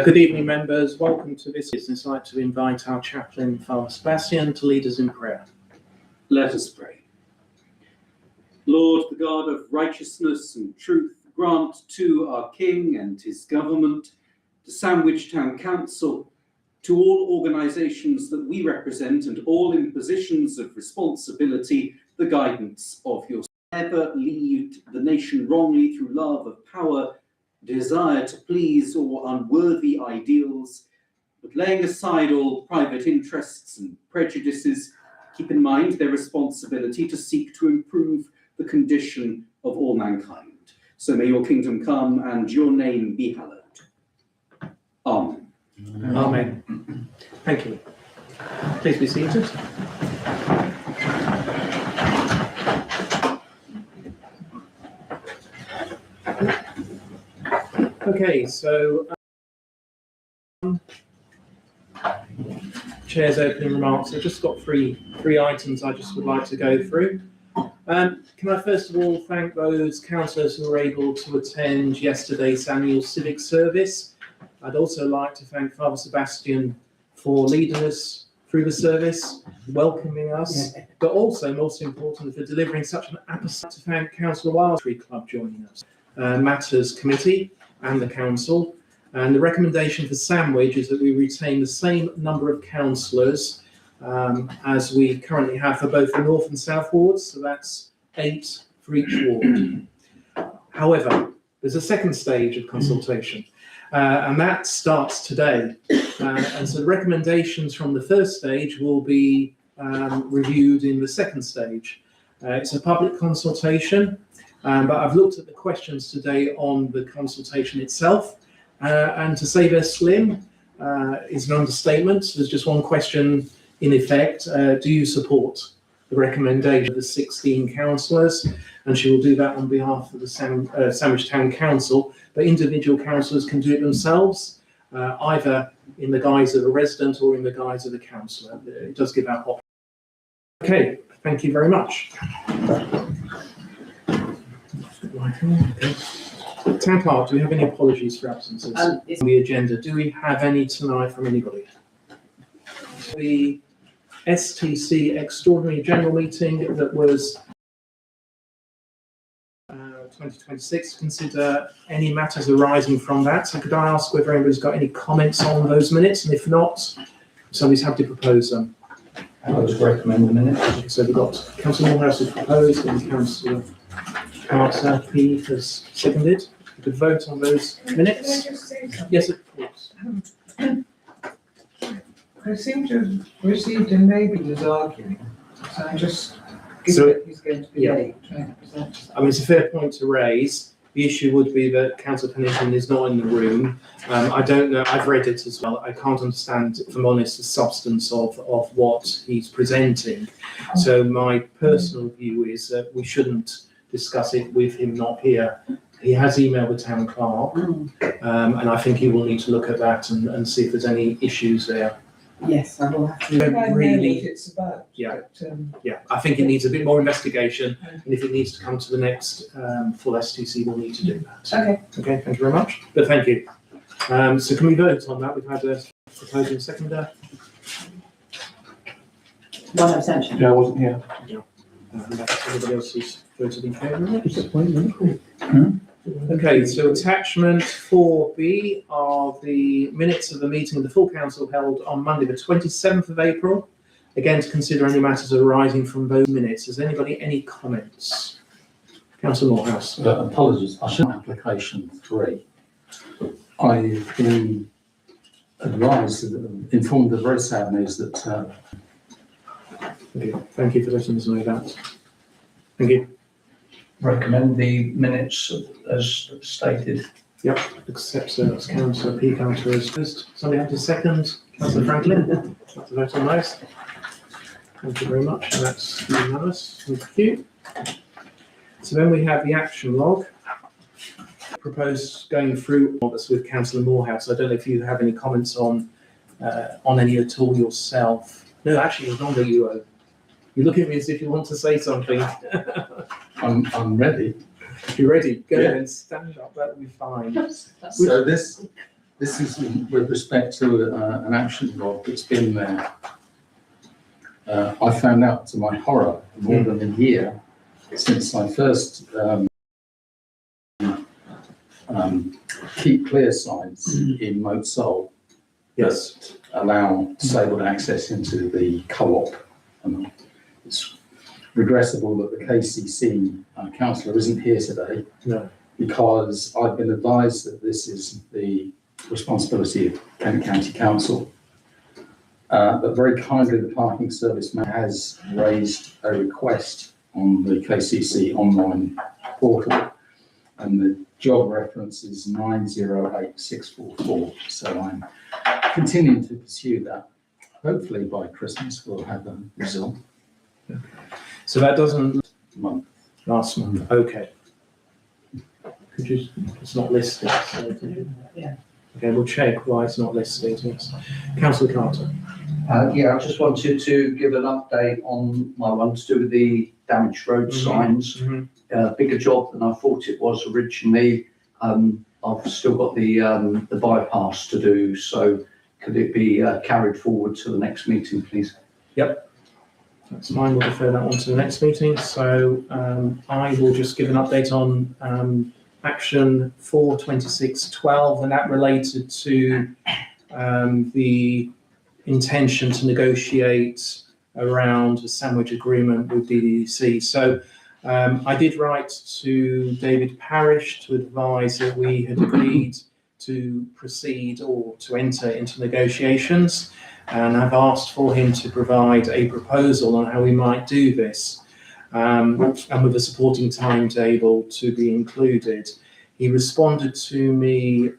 Good evening, members. Welcome to this business. I'd like to invite our chaplain, Father Sebastian, to lead us in prayer. Let us pray. Lord, the God of righteousness and truth, grant to our King and his government, to Sandwich Town Council, to all organisations that we represent and all in positions of responsibility, the guidance of your never lead the nation wrongly through love of power, desire to please, or unworthy ideals, but laying aside all private interests and prejudices, keep in mind their responsibility to seek to improve the condition of all mankind. So may your kingdom come and your name be hallowed. Amen. Amen. Thank you. Please be seated. Okay, so Chair's opening remarks. I've just got three items I just would like to go through. Can I first of all thank those councillors who were able to attend yesterday's annual civic service. I'd also like to thank Father Sebastian for leading us through the service, welcoming us, but also, most importantly, for delivering such an episode. To thank Councillor Wild's Club joining us, Matters Committee and the Council. And the recommendation for Sandwich is that we retain the same number of councillors as we currently have for both the North and South wards, so that's 8 for each ward. However, there's a second stage of consultation, and that starts today. And so the recommendations from the first stage will be reviewed in the second stage. It's a public consultation, but I've looked at the questions today on the consultation itself, and to say they're slim is an understatement. There's just one question in effect. Do you support the recommendation of the 16 councillors? And she will do that on behalf of the Sandwich Town Council, but individual councillors can do it themselves, either in the guise of a resident or in the guise of a councillor. It does give out options. Okay, thank you very much. Town Clerk, do we have any apologies for absences on the agenda? Do we have any tonight from anybody? The STC Extraordinary General Meeting that was 2026, consider any matters arising from that. So could I ask whether anybody's got any comments on those minutes? And if not, somebody's happy to propose them. I would recommend the minutes. Okay, so we've got Councillor Morehouse has proposed and Councillor Carter P has seconded. We could vote on those minutes. Can I just say something? Yes, of course. I seem to have received a neighbour's arguing, so I just give So, it he's going to be yeah. late trying to present. I mean, it's a fair point to raise. The issue would be that Councillor Pennington is not in the room. I don't know, I've read it as well. I can't understand, if I'm honest, the substance of what he's presenting. So my personal view is that we shouldn't discuss it with him not here. He has emailed the Town Clerk, and I think he will need to look at that and see if there's any issues there. Yes, I will have to. Don't I know really- what it's about. Yeah. But, Yeah, I think it needs a bit more investigation, and if it needs to come to the next full STC, we'll need to do that. okay. Okay, thank you very much. But thank you. So can we vote on that? We've had a proposal seconder. One abstention. Yeah, I wasn't here. Everybody else has voted in favour of it. Okay, so attachment 4B are the minutes of the meeting of the full council held on Monday, the 27th of April. Again, to consider any matters arising from those minutes. Has anybody any comments? Councillor Morehouse. Apologies, I should application 3. I've been advised, informed of very sad news that Thank you for letting us know that. Thank you. Recommend the minutes as stated. Yep, accept as Councillor P. Councillor as first. Somebody have to second. Councillor Franklin. Like to vote on those. Thank you very much. And that's unanimous. Thank you. So then we have the action log. Proposed going through all this with Councillor Morehouse. I don't know if you have any comments on any at all yourself. No, actually, as long as you look at me as if you want to say something. I'm ready. If you're ready, go Yeah. and stand up. That'll be fine. So this This is with respect to an action log that's been there. I found out, to my horror, more than a year since I first keep clear signs in Moat Sol Yes. that allow disabled access into the co-op. And it's regrettable that the KCC councillor isn't here today. No. Because I've been advised that this is the responsibility of Kent County Council. But very kindly, the parking service man has raised a request on the KCC online portal, and the job reference is 908644. So I'm continuing to pursue that. Hopefully by Christmas we'll have a result. So that doesn't, Month. last month, okay. Could you, it's not listed, so. Yeah. Okay, we'll check why it's not listed, yes. Councillor Carter. Yeah, I just wanted to give an update on my one to do with the damaged road Mhm. signs. Bigger job than I thought it was originally. I've still got the bypass to do, so could it be carried forward to the next meeting, please? That's fine, we'll defer that one to the next meeting. So I will just give an update on action 42612, and that related to the intention to negotiate around a sandwich agreement with DDC. So I did write to David Parish to advise that we had agreed to proceed or to enter into negotiations, and I've asked for him to provide a proposal on how we might do this, and with a supporting timetable to be included. He responded to me,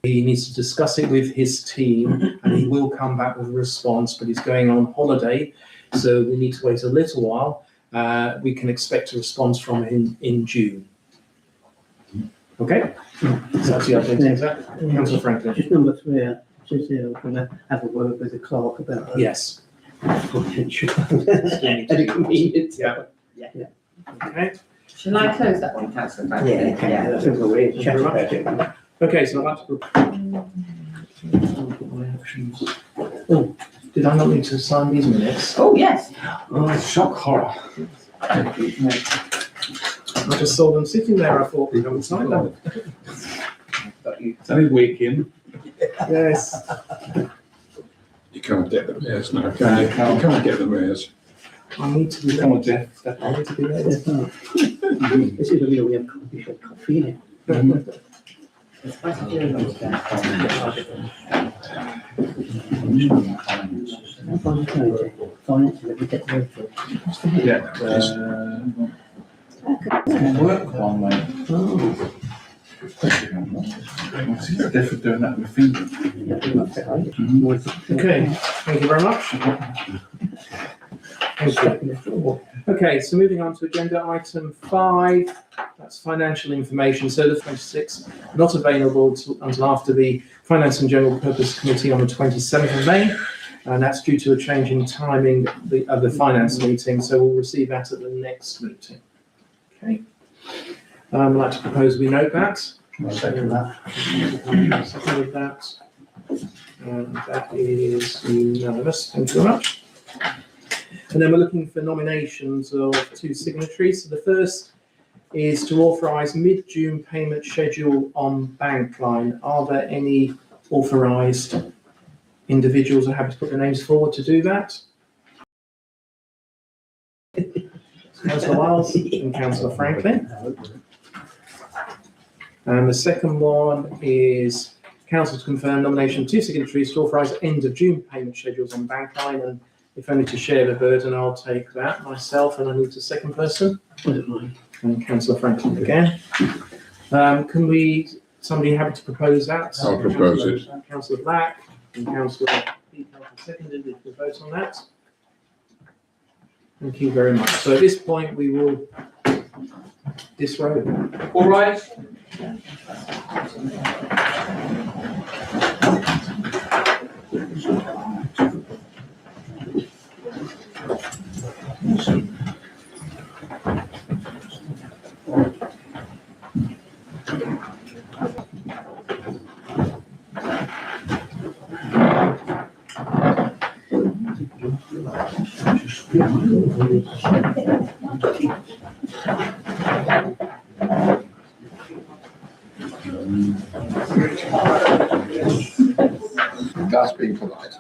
he needs to discuss it with his team, and he will come back with a response, but he's going on holiday, so we need to wait a little while. We can expect a response from him in June. Okay? So that's the update. Is that Councillor Franklin? Just number 3, just we're going to have a word with the clerk about Yes. potential any convenience. Yeah. Okay. Shall I close that one, Councillor Yeah, Franklin? okay, that's all we're chat about it. Okay, so I'd like to. Oh, did I not need to sign these minutes? Oh, yes. Oh, shock horror. I just saw them sitting there. I thought we haven't signed them. It's only weekend. Yes. You can't get them, yes, no, you can't get them, yes. I need to be. Come on, Jeff. I need to be ready. This is a real, we have coffee shop coffee in it. It's quite a deal of that. Finance, let me get the word for it. Yeah, yes. Work one way. Oh, They're for doing that with fingers. yeah, pretty much that, right? Okay, thank you very much. Okay, so moving on to agenda item 5, that's financial information. So the 26th, not available until after the Finance and General Purpose Committee on the 27th of May. And that's due to a change in timing of the finance meeting. So we'll receive that at the next meeting. Okay. I'd like to propose we note that. I'll second that. Seconded that. And that is unanimous. Thank you very much. And then we're looking for nominations of 2 signatories. So the first is to authorise mid-June payment schedule on Bankline. Are there any authorised individuals who are happy to put their names forward to do that? Councillor Wiles and Councillor Franklin. And the second one is council to confirm nomination of 2 signatories to authorise end of June payment schedules on Bankline, and if only to share the burden, I'll take that myself, and I need a second person. And Councillor Franklin again. Can we, somebody happy to propose that? I'll propose it. Councillor Black and Councillor Peake, seconded, if we vote on that. Thank you very much. So at this point, we will disrobe. All right. That's being polite.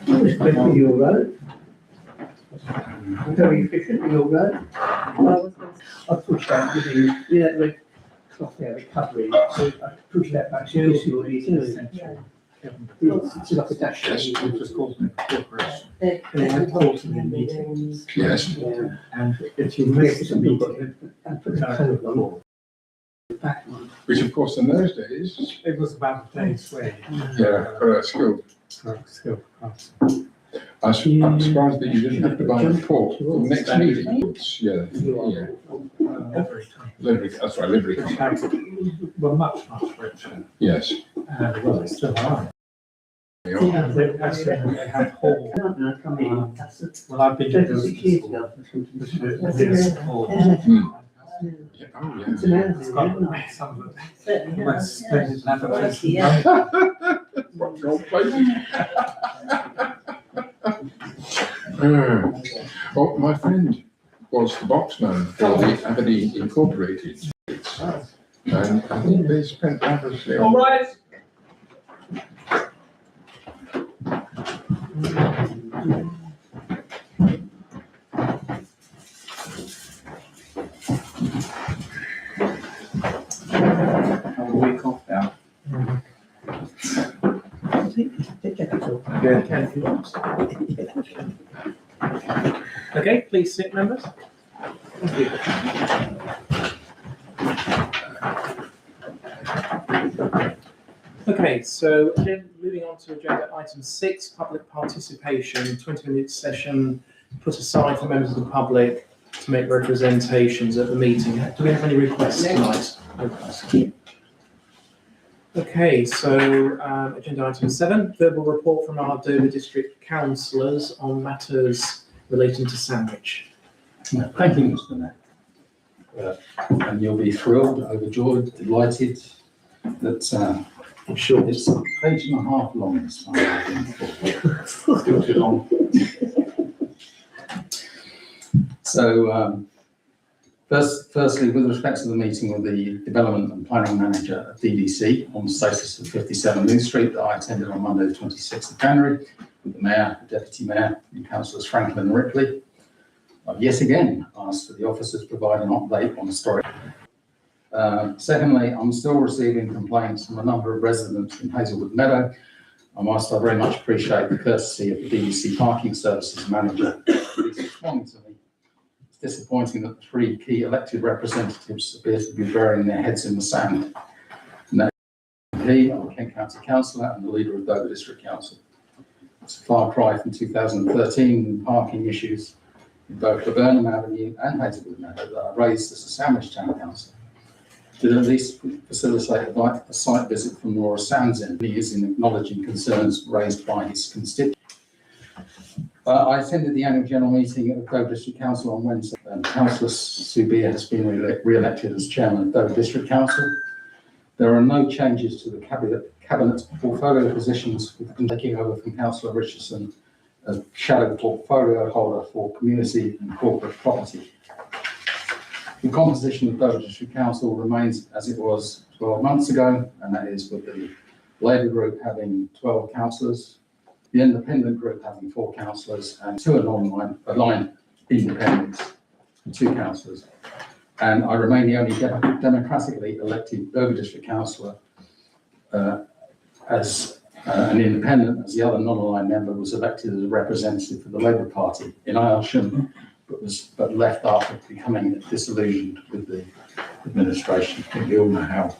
It's quick with your road. Very efficient with your road. I pushed that with the red cloth there, recovery. So I pushed that back to this your meeting. It's like a dash. Yes. It was called an incorporation. And then I called them in meetings. Yes. And if you miss some people, and put the code on. Back one. Which of course in those days, It was about a day's way. yeah, for that school. Skill class. I'm surprised that you didn't have to buy a report for the next meeting. Yeah, yeah. Livery, that's right, livery. Which had, were much richer. Yes. And well, they still are. Yeah. And they actually had whole, Come in. well, I've been to 36 years ago. this whole. Yeah, oh, It's yeah. amazing. It's got some of the most splendid navigation. Yeah. What gold plated? Well, my friend was the boxman for the Aberdeen Incorporated. And I think they spent lavishly on. right. Have a week off now. Okay, please sit, members. Okay, so again, moving on to agenda item 6, public participation, 20-minute session put aside for members of the public to make representations at the meeting. Do we have any requests tonight? Okay, so agenda item 7, verbal report from our Dover District councillors on matters relating to Sandwich. Thank you, Mr. Mayor. And you'll be thrilled, overjoyed, delighted that I'm sure it's a page and a half long this time. I think. Still too long. So, firstly, with respect to the meeting with the Development and Planning Manager at DDC on the status of 57 New Street that I attended on Monday, the 26th of January, with the Mayor, the Deputy Mayor, and Councillors Franklin and Ripley, I've yet again asked for the officers to provide an update on the story. Secondly, I'm still receiving complaints from a number of residents in Hazelwood Meadow. And whilst I very much appreciate the courtesy of the DDC Parking Services Manager responding to me, it's disappointing that the 3 key elected representatives appear to be burying their heads in the sand. And that he, the Kent County Councillor and the leader of Dover District Council. It's a far cry from 2013 parking issues in both Laburnum Avenue and Hazelwood Meadow that I raised as a Sandwich Town Council. Did at least facilitate a site visit from Laura Sands he is in acknowledging concerns raised by his constituents. I attended the annual general meeting of Dover District Council on Wednesday, and Councillor Sue Beer has been re-elected as chairman of Dover District Council. There are no changes to the cabinet portfolio positions with taking over from Councillor Richardson as shadow portfolio holder for community and corporate property. The composition of Dover District Council remains as it was 12 months ago, and that is with the Labour group having 12 councillors, the Independent group having 4 councillors, and 2 aligned independents, 2 councillors. And I remain the only democratically elected Dover District councillor as an independent, as the other non-aligned member was elected as a representative for the Labour Party in Aylsham, but left after becoming disillusioned with the administration. I think we all know how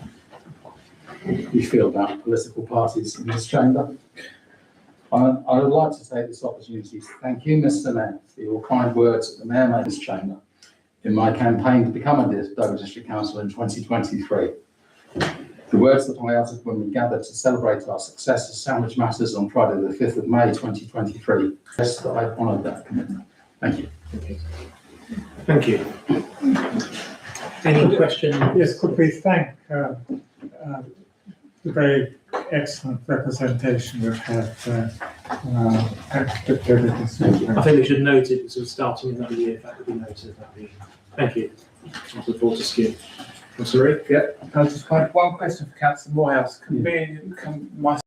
we feel about political parties in this chamber. I would like to take this opportunity to thank you, Mr. Mayor, for your kind words at the Mayor Mayor's Chamber in my campaign to become a Dover District Councillor in 2023. The words that I uttered when we gathered to celebrate our success as Sandwich Matters on Friday the 5th of May 2023. Yes, that I honoured that commitment. Thank you. Thank you. Any questions? Yes, could we thank the very excellent representation we've had at the I think we should note it because we're starting another year. If that would be noted, that'd be. Thank you. I look forward to skip. Councillor Reid? Yeah, I just kind of one question for Councillor Morehouse. Can my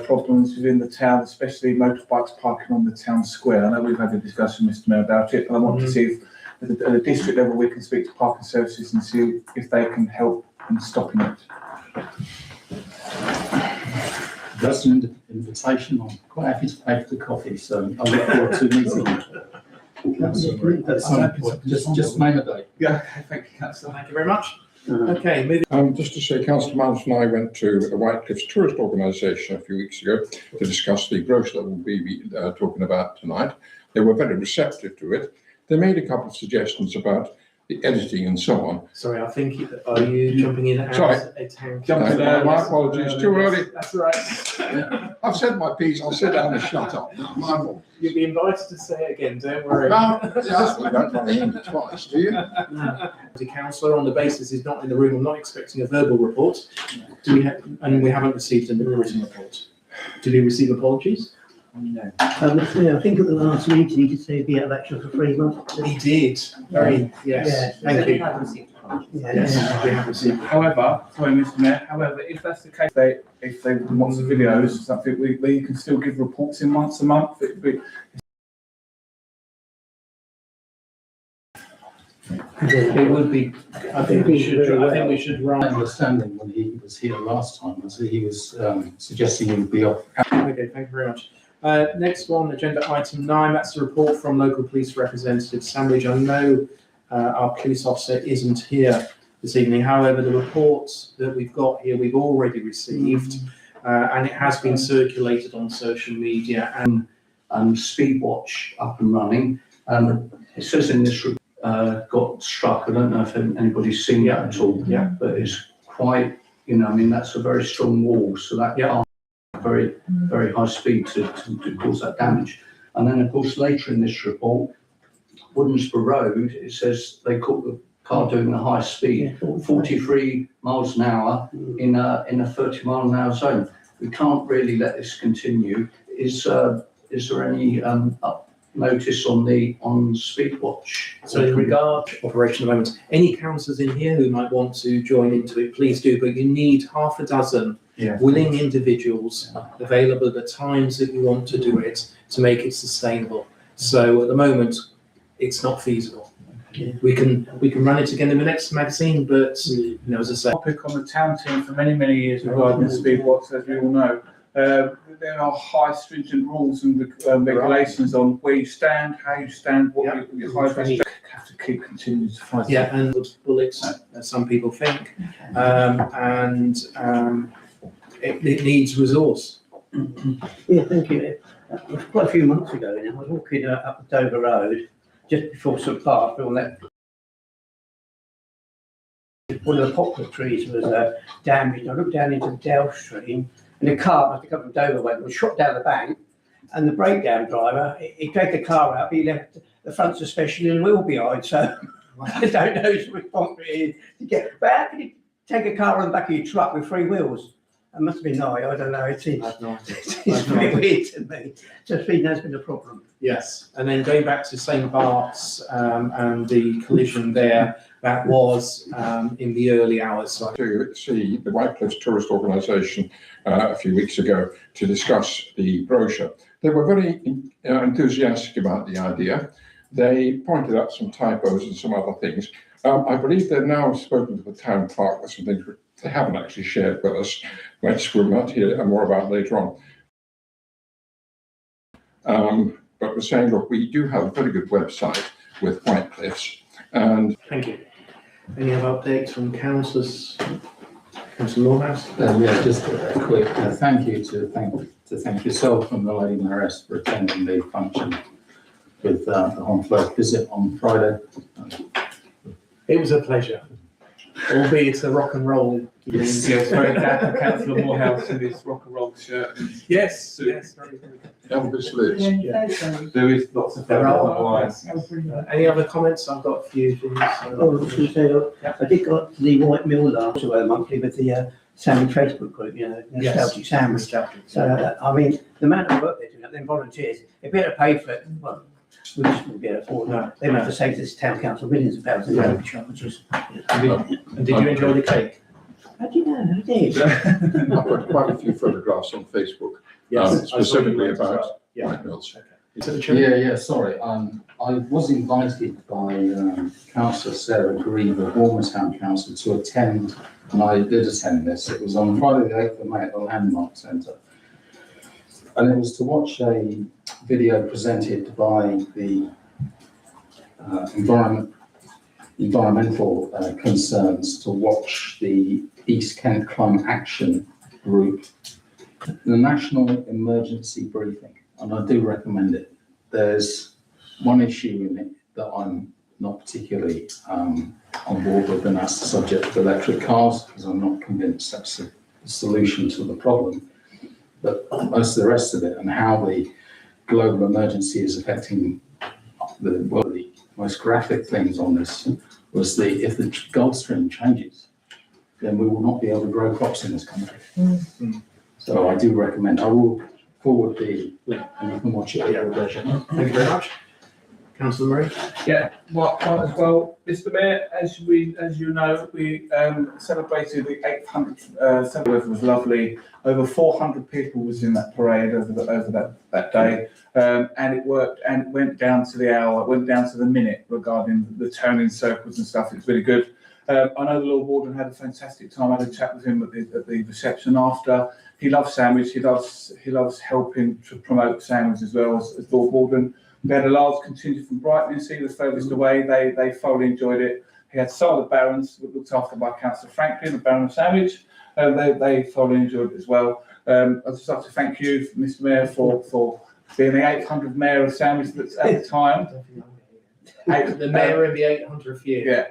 problems within the town, especially motorbikes parking on the town square? I know we've had a discussion, Mr. Mayor, about it, but I want to see if at the district level we can speak to parking services and see if they can help in stopping it. That's an invitation. I'm quite happy to pay for the coffee, so I look forward to meeting you at some point. Just name a date. Yeah, okay, thank you, Councillor. Thank you very much. Okay, moving. Just to say, Councillor Mount and I went to the White Cliffs Tourist Organisation a few weeks ago to discuss the brochure that we'll be talking about tonight. They were very receptive to it. They made a couple of suggestions about the editing and so on. Sorry, I think, are you jumping in as Sorry. a town? My apologies, too early. That's all right. I've said my piece, I'll sit down and shut up. My fault. You'll be invited to say it again, don't worry. No, yes, you don't want to hear me twice, do you? The councillor on the basis is not in the room. I'm not expecting a verbal report. And we haven't received a written report. Did we receive apologies? No. I think at the last meeting he did say he'd be out of action for 3 months. He did. Very, yes. Thank you. Yes, we have received. However, sorry, Mr. Mayor, however, if that's the case, if they want the videos, something we can still give reports in once a month. It would be, I think we should My run. understanding when he was here last time was that he was suggesting he would be off. Okay, thank you very much. Next one, agenda item 9, that's the report from local police representative Sandwich. I know our police officer isn't here this evening. However, the report that we've got here, we've already received, and it has been circulated on social media. And Speedwatch up and running. It says in this got struck. I don't know if anybody's seen that at all. Yeah. But it's quite, I mean, that's a very strong wall, so that can't very, very high speed to cause that damage. And then, of course, later in this report, Woodensborough Road, it says they caught the car doing a high speed, 43 miles an hour in a 30 mile an hour zone. We can't really let this continue. Is there any notice on Speedwatch? So in regard to operation at the moment, any councillors in here who might want to join into it, please do, but you need half a dozen willing individuals available at the times that you want to do it to make it sustainable. So at the moment, it's not feasible. We can run it again in the next magazine, but as I say, Topic on the town team for many, many years regarding Speedwatch, as we all know. There are high stringent rules and regulations on where you stand, how you stand, what your height is. Have to keep continuing to fight. yeah, and bullets, as some people think, it needs resource. Yeah, thank you. It was quite a few months ago now. I was walking up the Dover Road just before St Park, on that. One of the poplar trees was damaged. I looked down into the Dell stream, and the car must have come from Dover way, was shot down the bank. And the breakdown driver, he dragged the car out, but he left the front suspension and the wheel behind. So I don't know whose responsibility it is to get. But how can you take a car on the back of your truck with 3 wheels? It must have been I don't know, it seems, I've not. it's very weird to me. Just feeling that's been a problem. Yes, and then going back to St Bart's and the collision there, that was in the early hours. So To see the White Cliffs Tourist Organisation a few weeks ago to discuss the brochure. They were very enthusiastic about the idea. They pointed out some typos and some other things. I believe they've now spoken to the town clerk with some things they haven't actually shared with us, which we'll not hear more about later on. But we're saying, look, we do have a very good website with White Cliffs, and thank you. Any other updates from councillors? Councillor Morehouse? Yeah, just a quick thank you to thank yourself and the Lady Mayoress for attending the function with the Honfleur visit on Friday. It was a pleasure, albeit a rock and roll. Yes, very glad for Councillor Morehouse in his rock and roll shirt. Yes, yes, very, very good. Elvis Liz. There is lots of There are. lines. Any other comments? I've got a few things. Oh, I was going to say, look, I did go up to the White Mill last monthly with the Sandwich Facebook group, you know, Nostalgic Sandwich. So, I mean, the amount of work they're doing, them volunteers, if we had to pay for it, well, we just wouldn't be able to afford it. They would have to save this town council millions of pounds in road charges. And did you enjoy the cake? How do you know? I did. I've got quite a few photographs on Facebook, Yes, specifically I saw you about as well. Yeah. White Mills. Is it the chair? Yeah, sorry. I was invited by Councillor Sarah Green of Walmerstown Council to attend, and I did attend this. It was on Friday the 8th of May at the Landmark Centre. And it was to watch a video presented by the environmental concerns, to watch the East Kent Climate Action Group, the National Emergency Briefing, and I do recommend it. There's one issue in it that I'm not particularly on board with, and that's the subject of electric cars, because I'm not convinced that's the solution to the problem. But most of the rest of it, and how the global emergency is affecting one of the most graphic things on this was if the Gulf Stream changes, then we will not be able to grow crops in this country. So I do recommend, I will forward the link and you can watch it at your leisure. Thank you very much. Councillor Murray? Yeah, Mark as well. Mr. Mayor, as you know, we celebrated the 800th celebration. Was lovely. Over 400 people was in that parade over that day, and it worked and went down to the hour, went down to the minute regarding the turning circles and stuff. It's really good. I know the Lord Warden had a fantastic time. I had a chat with him at the reception after. He loves Sandwich. He loves helping to promote Sandwich as well as Lord Warden. We had a large contingent from Brighton, the furthest away. They thoroughly enjoyed it. He had some of the barons looked after by Councillor Franklin, the Baron of Sandwich. They thoroughly enjoyed it as well. I'd just like to thank you, Mr. Mayor, for being the 800th Mayor of Sandwich at the time. The Mayor in the 800th year. Yeah.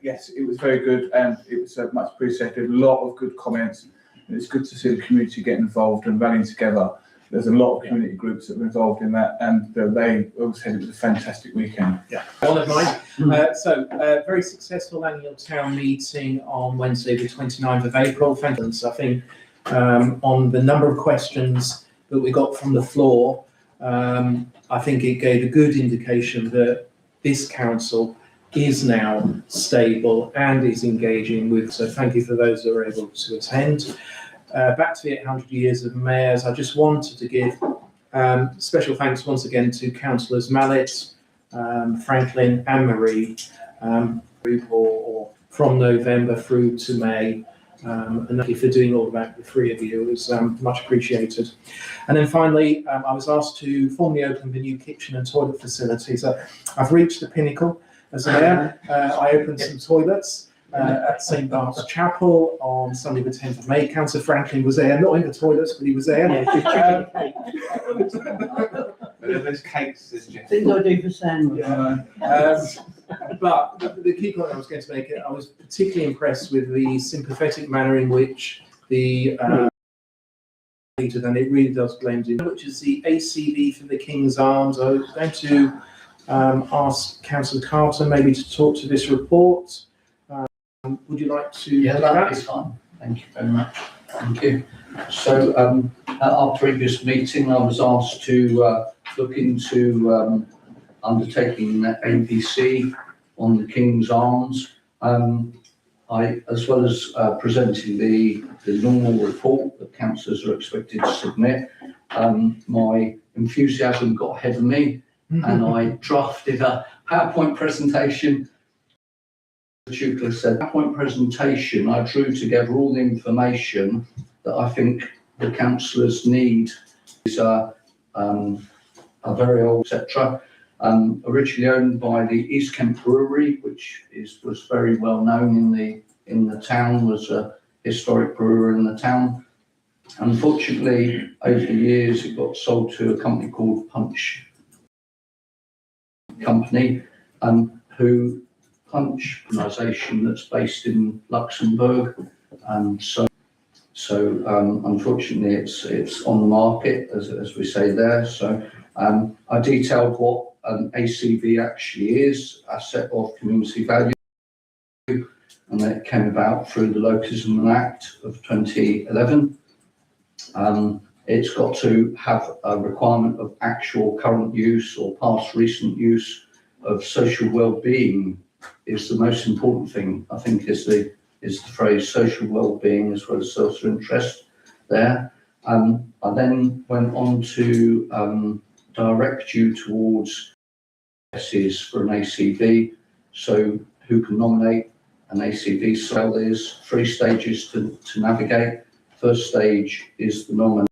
Yes, it was very good, and it was much appreciated. A lot of good comments. And it's good to see the community getting involved and rallying together. There's a lot of community groups that were involved in that, and they all said it was a fantastic weekend. Yeah, one of mine. Very successful annual town meeting on Wednesday, the 29th of April. Thanks, I think, on the number of questions that we got from the floor. I think it gave a good indication that this council is now stable and is engaging with. So thank you for those that were able to attend. Back to the 800 years of mayors, I just wanted to give special thanks once again to Councillors Mallet, Franklin and Marie, or from November through to May. And thank you for doing all of that, the three of you. It was much appreciated. And then finally, I was asked to formally open the new kitchen and toilet facility. So I've reached the pinnacle as a mayor. I opened some toilets at St Bart's Chapel on Sunday the 10th of May. Councillor Franklin was there, not in the toilets, but he was there. There's cakes, there's Jeff. Things I do for Sandwich. But the key point I was going to make, I was particularly impressed with the sympathetic manner in which the and it really does blame it, which is the ACB for the King's Arms. I was going to ask Councillor Carter maybe to talk to this report. Would you like to? Yeah, do that'd be fine. Thank you very much. Thank you. So, at our previous meeting, I was asked to look into undertaking the APC on the King's Arms. As well as presenting the normal report that councillors are expected to submit, my enthusiasm got ahead of me and I drafted a PowerPoint presentation. Chukla said, PowerPoint presentation, I drew together all the information that I think the councillors need. Is a very old, etc. Originally owned by the East Kent Brewery, which was very well known in the town, was a historic brewery in the town. Unfortunately, over the years, it got sold to a company called Punch Company, who Punch organisation that's based in Luxembourg, so unfortunately it's on the market as we say there. So I detailed what an ACV actually is, asset of community value, and it came about through the Locism Act of 2011. It's got to have a requirement of actual current use or past recent use of social well-being is the most important thing, I think, is the phrase social well-being as well as social interest there. I then went on to direct you towards processes for an ACV, so who can nominate an ACV. So there's 3 stages to navigate. First stage is the nomination.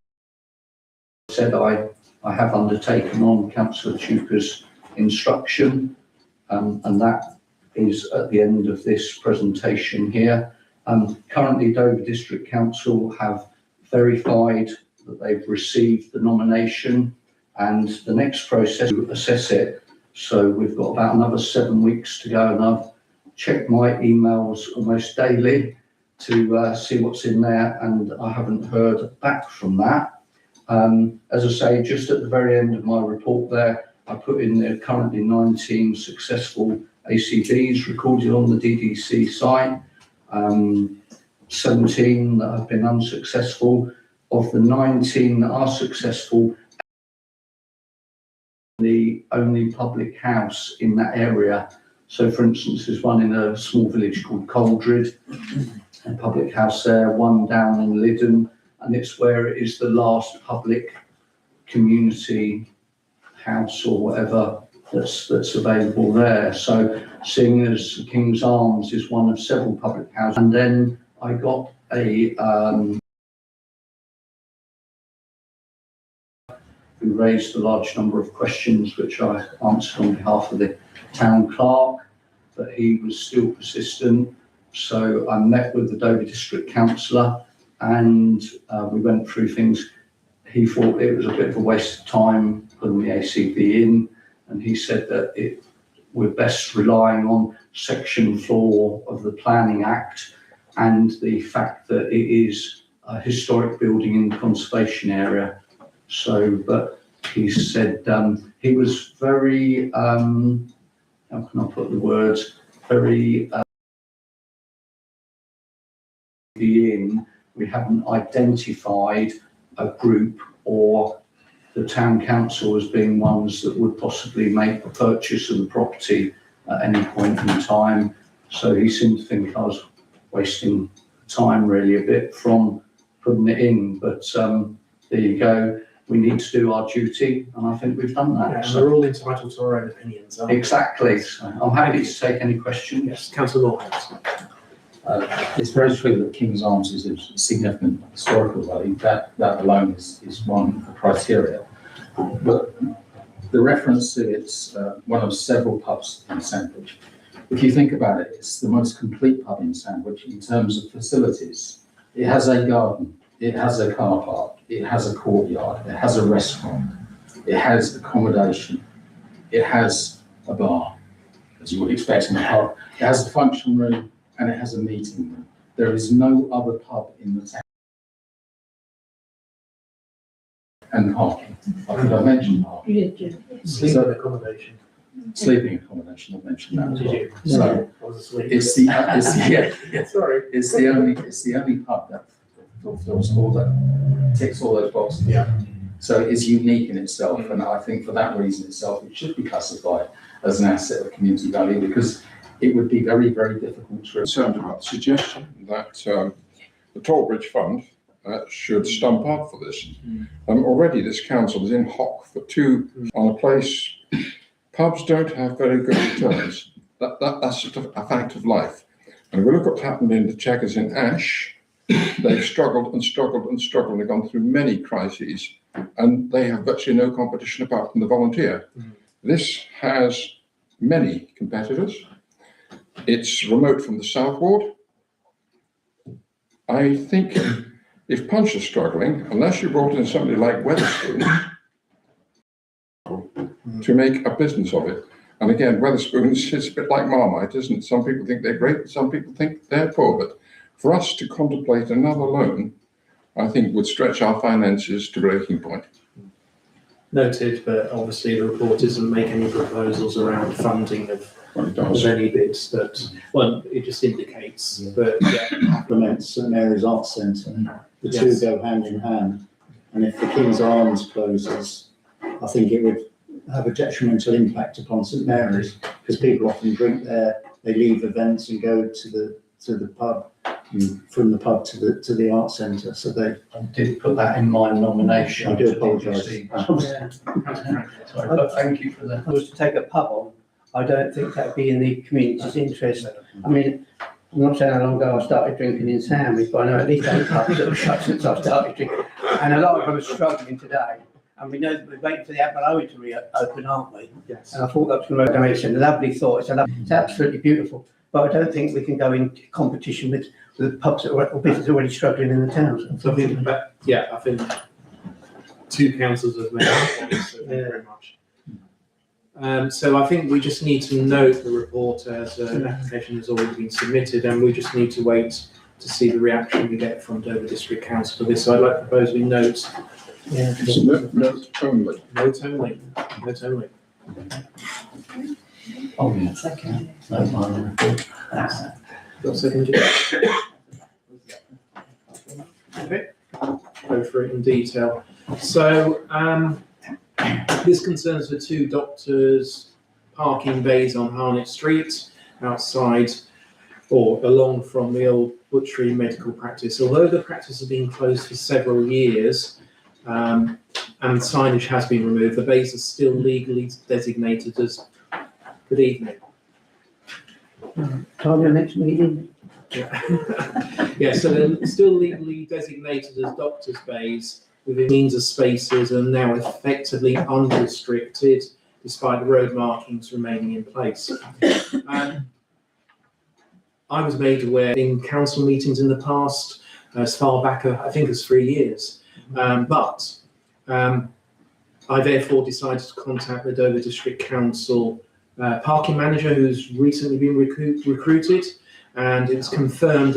Said I have undertaken on Councillor Chuka's instruction, and that is at the end of this presentation here. Currently, Dover District Council have verified that they've received the nomination, and the next process to assess it. So we've got about another 7 weeks to go, and I've checked my emails almost daily to see what's in there, and I haven't heard back from that. As I say, just at the very end of my report there, I put in there currently 19 successful ACVs recorded on the DDC site, 17 that have been unsuccessful. Of the 19 that are successful, the only public house in that area. So, for instance, there's one in a small village called Coldred, a public house there, one down in Lyddon, and it's where it is the last public community house or whatever that's available there. So, seeing as King's Arms is one of several public houses, and then I got a who raised a large number of questions which I answered on behalf of the town clerk, but he was still persistent. So I met with the Dover District Councillor and we went through things. He thought it was a bit of a waste of time putting the ACV in, and he said that we're best relying on Section 4 of the Planning Act and the fact that it is a historic building in the conservation area. So, but he said he was very, how can I put the words, very we haven't identified a group or the town council as being ones that would possibly make a purchase of the property at any point in time. So he seemed to think I was wasting time really a bit from putting it in, but there you go. We need to do our duty, and I think we've done that. Yeah, so we're all entitled to our own opinions. Aren't we? Exactly. So I'm happy to take any questions. Yes, Councillor Moorhouse. It's very true that King's Arms is a significant historical value. That alone is one criteria. But the reference to it's one of several pubs in Sandwich. If you think about it, it's the most complete pub in Sandwich in terms of facilities. It has a garden, it has a car park, it has a courtyard, it has a restaurant, it has accommodation, it has a bar, as you would expect in a pub. It has a function room, and it has a meeting room. There is no other pub in the town. And parking. I think I mentioned parking. Sleeping accommodation. Sleeping accommodation, I've mentioned that as Did well. you? So I was asleep. it's the, yeah, Sorry. it's the only pub that fulfills all that, ticks all those boxes. Yeah. So it's unique in itself, and I think for that reason itself, it should be classified as an asset of community value, because it would be very, very difficult to. Concerned about the suggestion that the Tollbridge Fund should stump up for this. Already this council is in hock for two on a place. Pubs don't have very good returns. That's just a fact of life. And if we look at what happened in the Checkers in Ash, they've struggled and struggled and struggled. They've gone through many crises, and they have virtually no competition apart from the Volunteer. This has many competitors. It's remote from the South Ward. I think if Punch is struggling, unless you brought in somebody like Wetherspoons to make a business of it. And again, Wetherspoons is a bit like Marmite, isn't it? Some people think they're great, some people think they're poor. But for us to contemplate another loan, I think would stretch our finances to breaking point. Noted, but obviously the report doesn't make any proposals around funding of any bids, but, well, it just indicates, but yeah. Complements St Mary's Arts Centre. The two Yes. go hand in hand. And if the King's Arms closes, I think it would have a detrimental impact upon St Mary's, because people often drink there, they leave events and go to the pub, from the pub to the arts centre. So they. I did put that in my nomination. I do apologise. Sorry, but thank you for that. If I was to take a pub on, I don't think that'd be in the community's interest. I mean, I'm not saying how long ago I started drinking in Sandwich, but I know at least 8 pubs that have shut since I started drinking. And a lot of them are struggling today. And we know that we're waiting for the Aberlour to reopen, aren't we? Yes. And I thought that was going to donation. A lovely thought. It's absolutely beautiful. But I don't think we can go into competition with the pubs or businesses already struggling in the towns. So I think that, yeah, I think two councils have made that point, so thank you very much. So I think we just need to note the report as an application has already been submitted, and we just need to wait to see the reaction we get from Dover District Council for this. So I'd like to propose we note. Yeah. Note only. Note only. Note only. Oh, yes, okay. No, my report. Got a second, Jim? Okay, go through it in detail. So, this concerns the two doctors' parking bays on Harnett Street, outside or along from the old butchery medical practice. Although the practice has been closed for several years, and signage has been removed, the bays are still legally designated as, good evening. Time your next meeting? Yeah, so they're still legally designated as doctors' bays within means of spaces and now effectively unrestricted despite the road markings remaining in place. I was made aware in council meetings in the past, as far back, I think as 3 years, but I therefore decided to contact the Dover District Council parking manager who's recently been recruited, and it's confirmed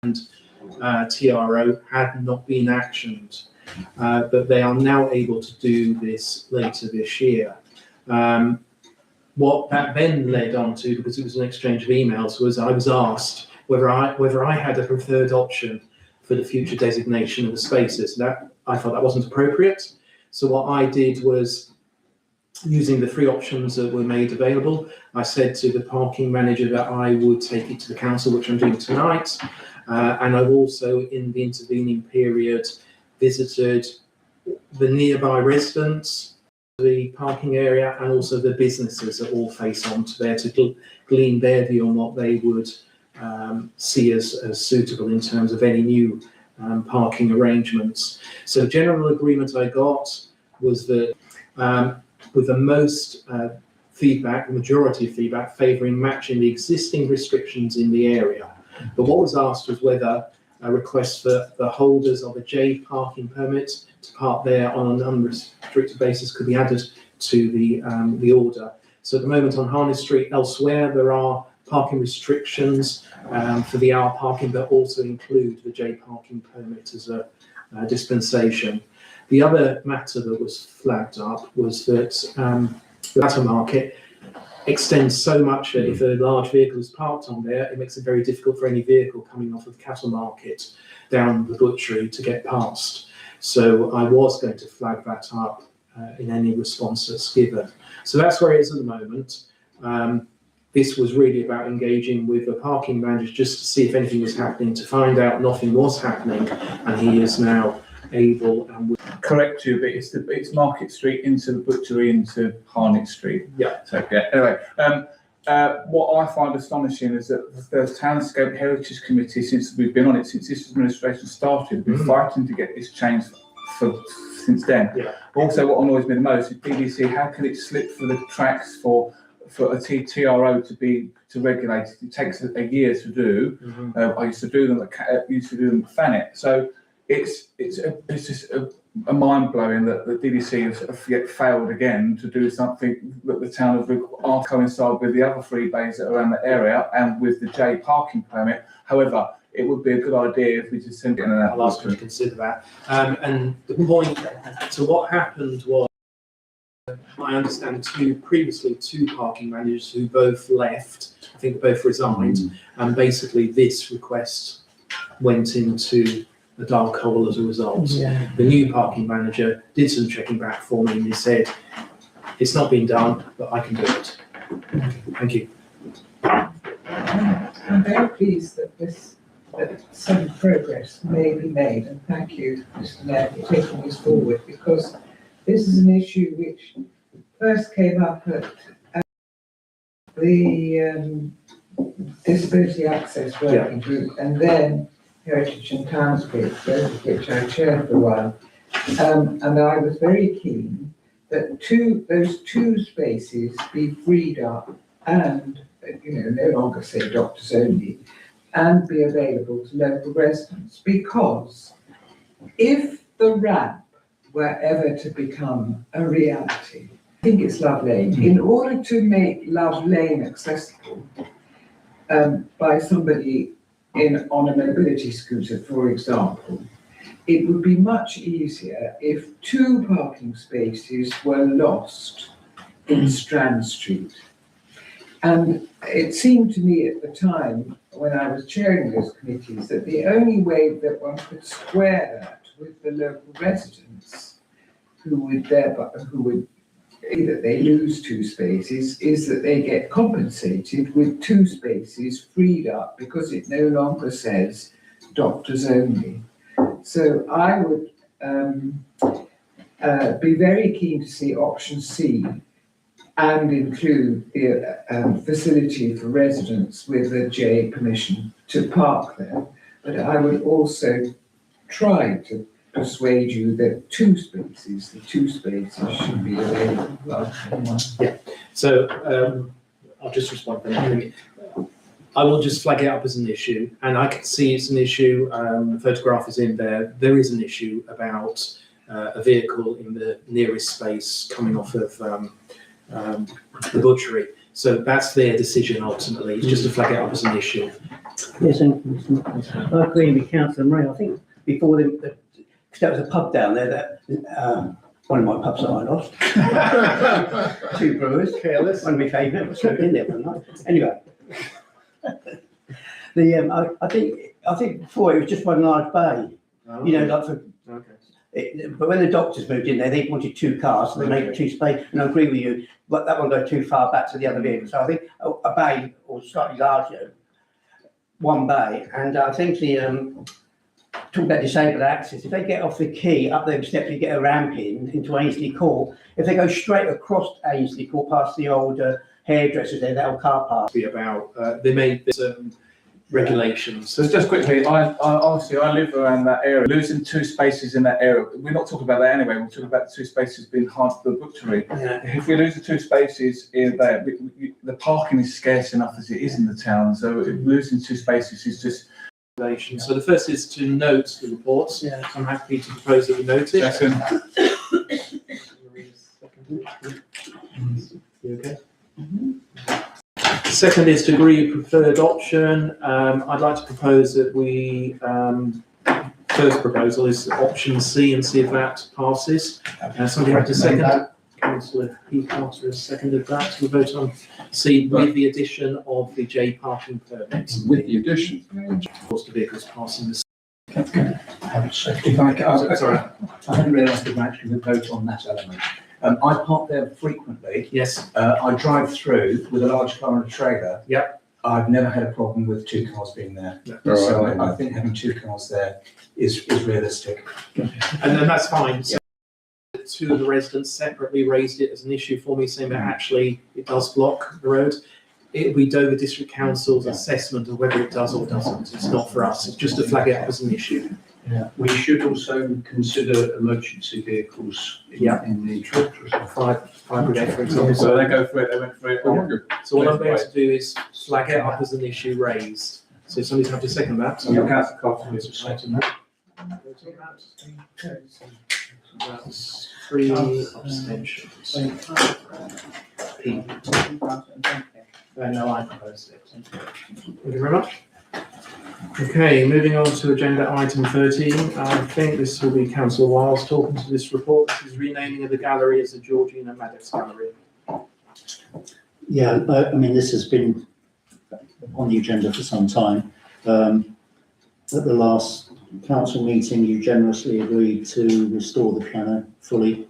and TRO had not been actioned, but they are now able to do this later this year. What that then led on to, because it was an exchange of emails, was I was asked whether I had a preferred option for the future designation of the spaces. That I thought that wasn't appropriate. So what I did was, using the 3 options that were made available, I said to the parking manager that I would take it to the council, which I'm doing tonight. And I've also, in the intervening period, visited the nearby residents, the parking area, and also the businesses that all face onto there to glean their view on what they would see as suitable in terms of any new parking arrangements. So the general agreement I got was that with the most feedback, the majority of feedback favouring matching the existing restrictions in the area. But what was asked was whether a request for the holders of a J parking permit to park there on an unrestricted basis could be added to the order. So at the moment on Harnett Street, elsewhere there are parking restrictions for the hour parking, but also include the J parking permit as a dispensation. The other matter that was flagged up was that the cattle market extends so much that if a large vehicle is parked on there, it makes it very difficult for any vehicle coming off of the cattle market down the butchery to get past. So I was going to flag that up in any response that's given. So that's where it is at the moment. This was really about engaging with the parking manager just to see if anything was happening, to find out nothing was happening, and he is now able and Correct you, but it's Market Street into the butchery into Harnett Street. Yeah. So, yeah, anyway, what I find astonishing is that the Townscape Heritage Committee, since we've been on it, since this administration started, we've been fighting to get this changed since then. Yeah. Also, what annoys me the most is BBC, how can it slip through the tracks for a TRO to regulate it? It takes a year to do. I used to do them at Thanet. So it's just a mind blowing that the DDC have yet failed again to do something that the town are coincide with the other 3 bays that are around the area and with the J parking permit. However, it would be a good idea if we just send it in and out. I'll ask them to consider that. And the point, so what happened was, I understand previously two parking managers who both left, I think both resigned, and basically this request went into the dark hole as a result. Yeah. The new parking manager did some checking back for me and he said, it's not been done, but I can do it. Thank you. I'm very pleased that some progress may be made, and thank you, Mr. Mayor, for taking this forward, because this is an issue which first came up at the Disability Access Working Group, and then Heritage and Townscape, both of which I chaired for a while. And I was very keen that those two spaces be freed up and, no longer say doctors only, and be available to local residents. Because if the ramp were ever to become a reality, I think it's Love Lane. In order to make Love Lane accessible by somebody on a mobility scooter, for example, it would be much easier if 2 parking spaces were lost in Strand Street. And it seemed to me at the time, when I was chairing those committees, that the only way that one could square that with the local residents who would either they lose 2 spaces, is that they get compensated with 2 spaces freed up because it no longer says doctors only. So I would be very keen to see option C and include the facility for residents with a J permission to park there. But I would also try to persuade you that the 2 spaces should be available rather than 1. Yeah, so I'll just respond to that. I will just flag it up as an issue, and I can see it's an issue. The photograph is in there. There is an issue about a vehicle in the nearest space coming off of the butchery. So that's their decision ultimately. It's just to flag it up as an issue. Yes, I agree with Councillor Murray. I think before because there was a pub down there that one of my pubs that I lost. 2 brewers. Careless. One of my favourite. Was in there for a night. Anyway, I think before it was just one large bay. Oh. Like for. Okay. But when the doctors moved in there, they wanted 2 cars, so they made 2 spaces. And I agree with you, but that one goes too far back to the other vehicle. So I think a bay or slightly larger, 1 bay. And I think talk about disabled access. If they get off the quay up those steps, you get a ramp into Ainsley Court. If they go straight across Ainsley Court past the old hairdressers there, that old car park. Be about they made some regulations. So just quickly, I live around that area. Losing 2 spaces in that area, we're not talking about that anyway. We're talking about the 2 spaces being hard for the butchery. Yeah. If we lose the 2 spaces in there, the parking is scarce enough as it is in the town. So losing 2 spaces is just. So the first is to note the reports. Yeah. I'm happy to propose that we note it. Second. You okay? Second is to agree preferred option. I'd like to propose that we first proposal is option C and see if that passes. Somebody have to second that? Councillor Heath Carter has seconded that. We'll vote on C with the addition of the J parking permit. With the addition. Of course, the vehicles passing the. If I can, Sorry. I hadn't realised that we actually would vote on that element. I park there frequently. Yes. I drive through with a large car and a trailer. Yep. I've never had a problem with two cars being there. All So right. I think having two cars there is realistic. And then that's fine. So two of the residents separately raised it as an issue for me, saying that actually it does block the road. It'll be Dover District Council's assessment of whether it does or doesn't. It's not for us. It's just to flag it up as an issue. We should also consider emergency vehicles in the trip. Fire brigade, for example. So they go for it, they went for it. So what I'm going to do is flag it up as an issue raised. So somebody's have to second that. Councillor Carter is Vote on that. That's 3 abstentions. P. No, I proposed it. Thank you very much. Okay, moving on to agenda item 13. I think this will be Councillor Wiles talking to this report. This is renaming of the gallery as the Georgina Maddox Gallery. Yeah, I mean, this has been on the agenda for some time. At the last council meeting, you generously agreed to restore the piano fully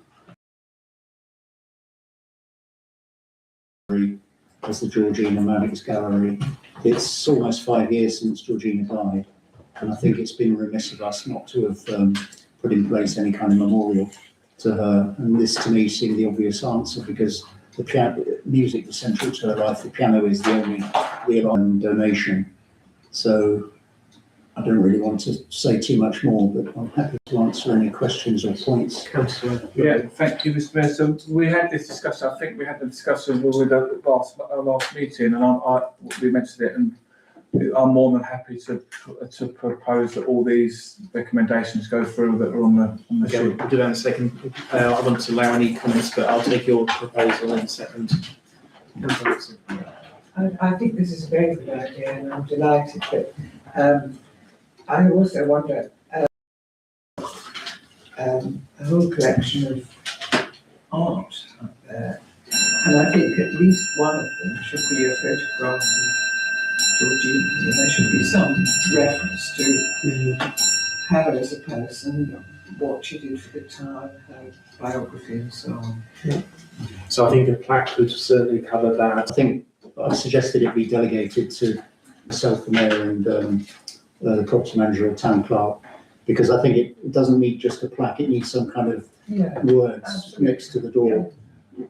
as the Georgina Maddox Gallery. It's almost 5 years since Georgina died, and I think it's been remiss of us not to have put in place any kind of memorial to her. And this, to me, seemed the obvious answer, because the piano, music was central to her life. The piano is the only real donation. So I don't really want to say too much more, but I'm happy to answer any questions or points. Councillor. Yeah, thank you, Mr Mayor. So we had this discussion, I think we had the discussion with the last meeting, and we mentioned it, and I'm more than happy to propose that all these recommendations go through that are on the Okay, sheet. we'll do that in a second. I won't allow any comments, but I'll take your proposal in a second. Councillor Wilson. I think this is a very good idea, and I'm delighted that, I also wonder, a whole collection of art up there, and I think at least one of them should be a photograph of Georgina, and there should be some reference to her as a person, what she did for the time, her biography and so on. So I think a plaque could certainly cover that. I think I suggested it be delegated to myself, the mayor, and the property manager or town clerk, because I think it doesn't need just a plaque, it needs some kind of Yeah. words Absolutely. next to the door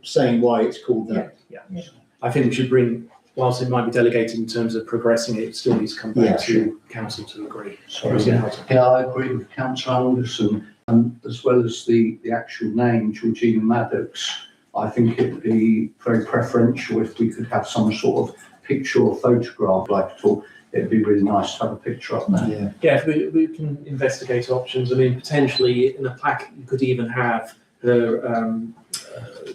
saying why it's called that. Yeah. I think we should bring, whilst it might be delegated in terms of progressing it, it still needs to come back Yeah, to council to agree. Sorry, Yeah. I agree with Councillor Anderson, as well as the actual name, Georgina Maddox. I think it would be very preferential if we could have some sort of picture or photograph, like at all. It'd be really nice to have a picture up there. Yeah. Yeah, if we can investigate options. I mean, potentially in a plaque, you could even have her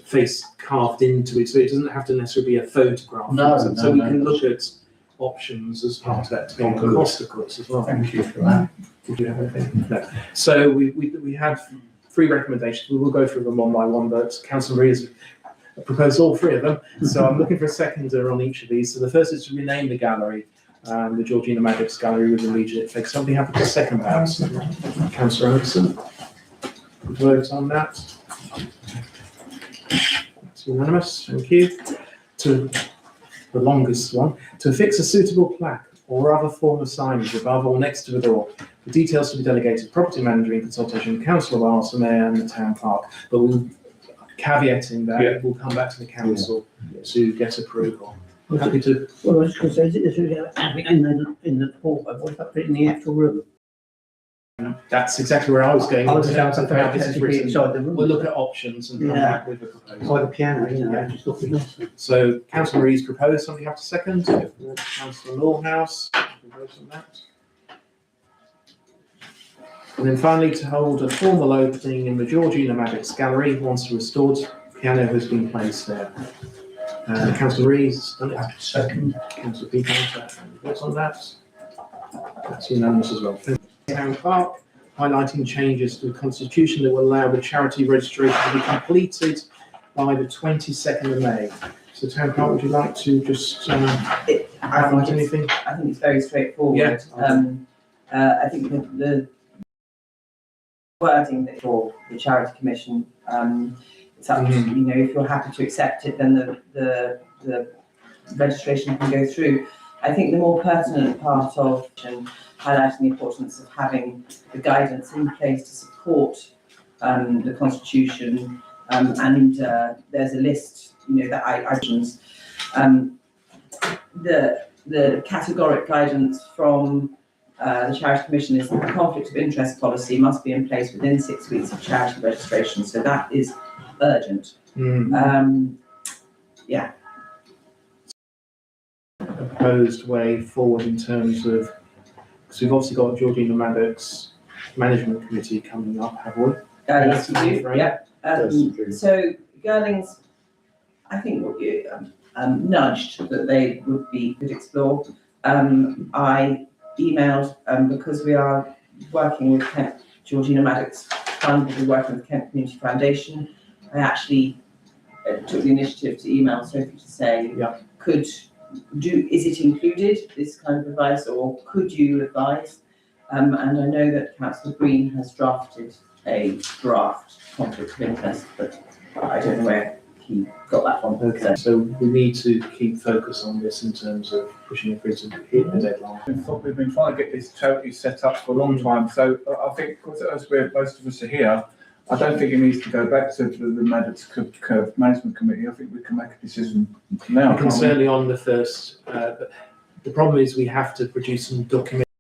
face carved into it, so it doesn't have to necessarily be a photograph. No, So we no, can no. look at options as part of that, depending on Good. the cost, of course, as well. Thank you for that. Did you have anything? No. So we had 3 recommendations. We will go through them one by one, but Councillor Marie has proposed all 3 of them. So I'm looking for a seconder on each of these. So the first is to rename the gallery, the Georgina Maddox Gallery with immediate effect. Somebody happy to second that? Councillor Anderson. Vote on that. That's unanimous. Thank you. To the longest one, to affix a suitable plaque or other form of signage above or next to the door. The details to be delegated to property manager in consultation with Council of Arts, the mayor and the town clerk. But we'll caveating that, we'll come back to the council to get approval. I'm happy to. Well, I was just going to say, this is in the hall, what about in the actual room? That's exactly where I was going. I was in going terms to of how this is be written. inside the room. We'll look at options and come Yeah. back with a proposal. By the piano, you know, Yeah. just thought it'd be nice. So Councillor Marie's proposed, somebody have to second? Councillor Norhouse, we'll vote on that. And then finally, to hold a formal opening in the Georgina Maddox Gallery once the restored piano has been placed there. Councillor Marie's done it. Second. Councillor Peter, vote on that. That's unanimous as well. Town Clerk, highlighting changes to the constitution that will allow the charity registration to be completed by the 22nd of May. So Town Clerk, would you like to just highlight anything? I think it's very straightforward. Yeah. I think the wording that for the Charity Commission, it's up to, you know, if you're happy to accept it, then the registration can go through. I think the more pertinent part of and highlighting the importance of having the guidance in place to support the Constitution, and there's a list, you know, that the categoric guidance from the Charity Commission is that the conflict of interest policy must be in place within 6 weeks of charity registration. So that is urgent. Yeah. Proposed way forward in terms of, because we've obviously got Georgina Maddox Management Committee coming up, have we? Yes, you do. Right. Yeah. So Girlings, I think what you nudged that they could explore. I emailed because we are working with Georgina Maddox Fund, we'll be working with Kent Community Foundation. I actually took the initiative to email Sophie to say, is it included, this kind of advice, or could you advise? And I know that Councillor Green has drafted a draft conflict of interest, but I don't know where he got that from. Okay, so we need to keep focus on this in terms of pushing it through to hit the deadline. We've been trying to get this charity set up for a long time, so I think, as most of us are here, I don't think it needs to go back to the Maddox Management Committee. I think we can make a decision now. We can certainly on the first, but the problem is we have to produce some documents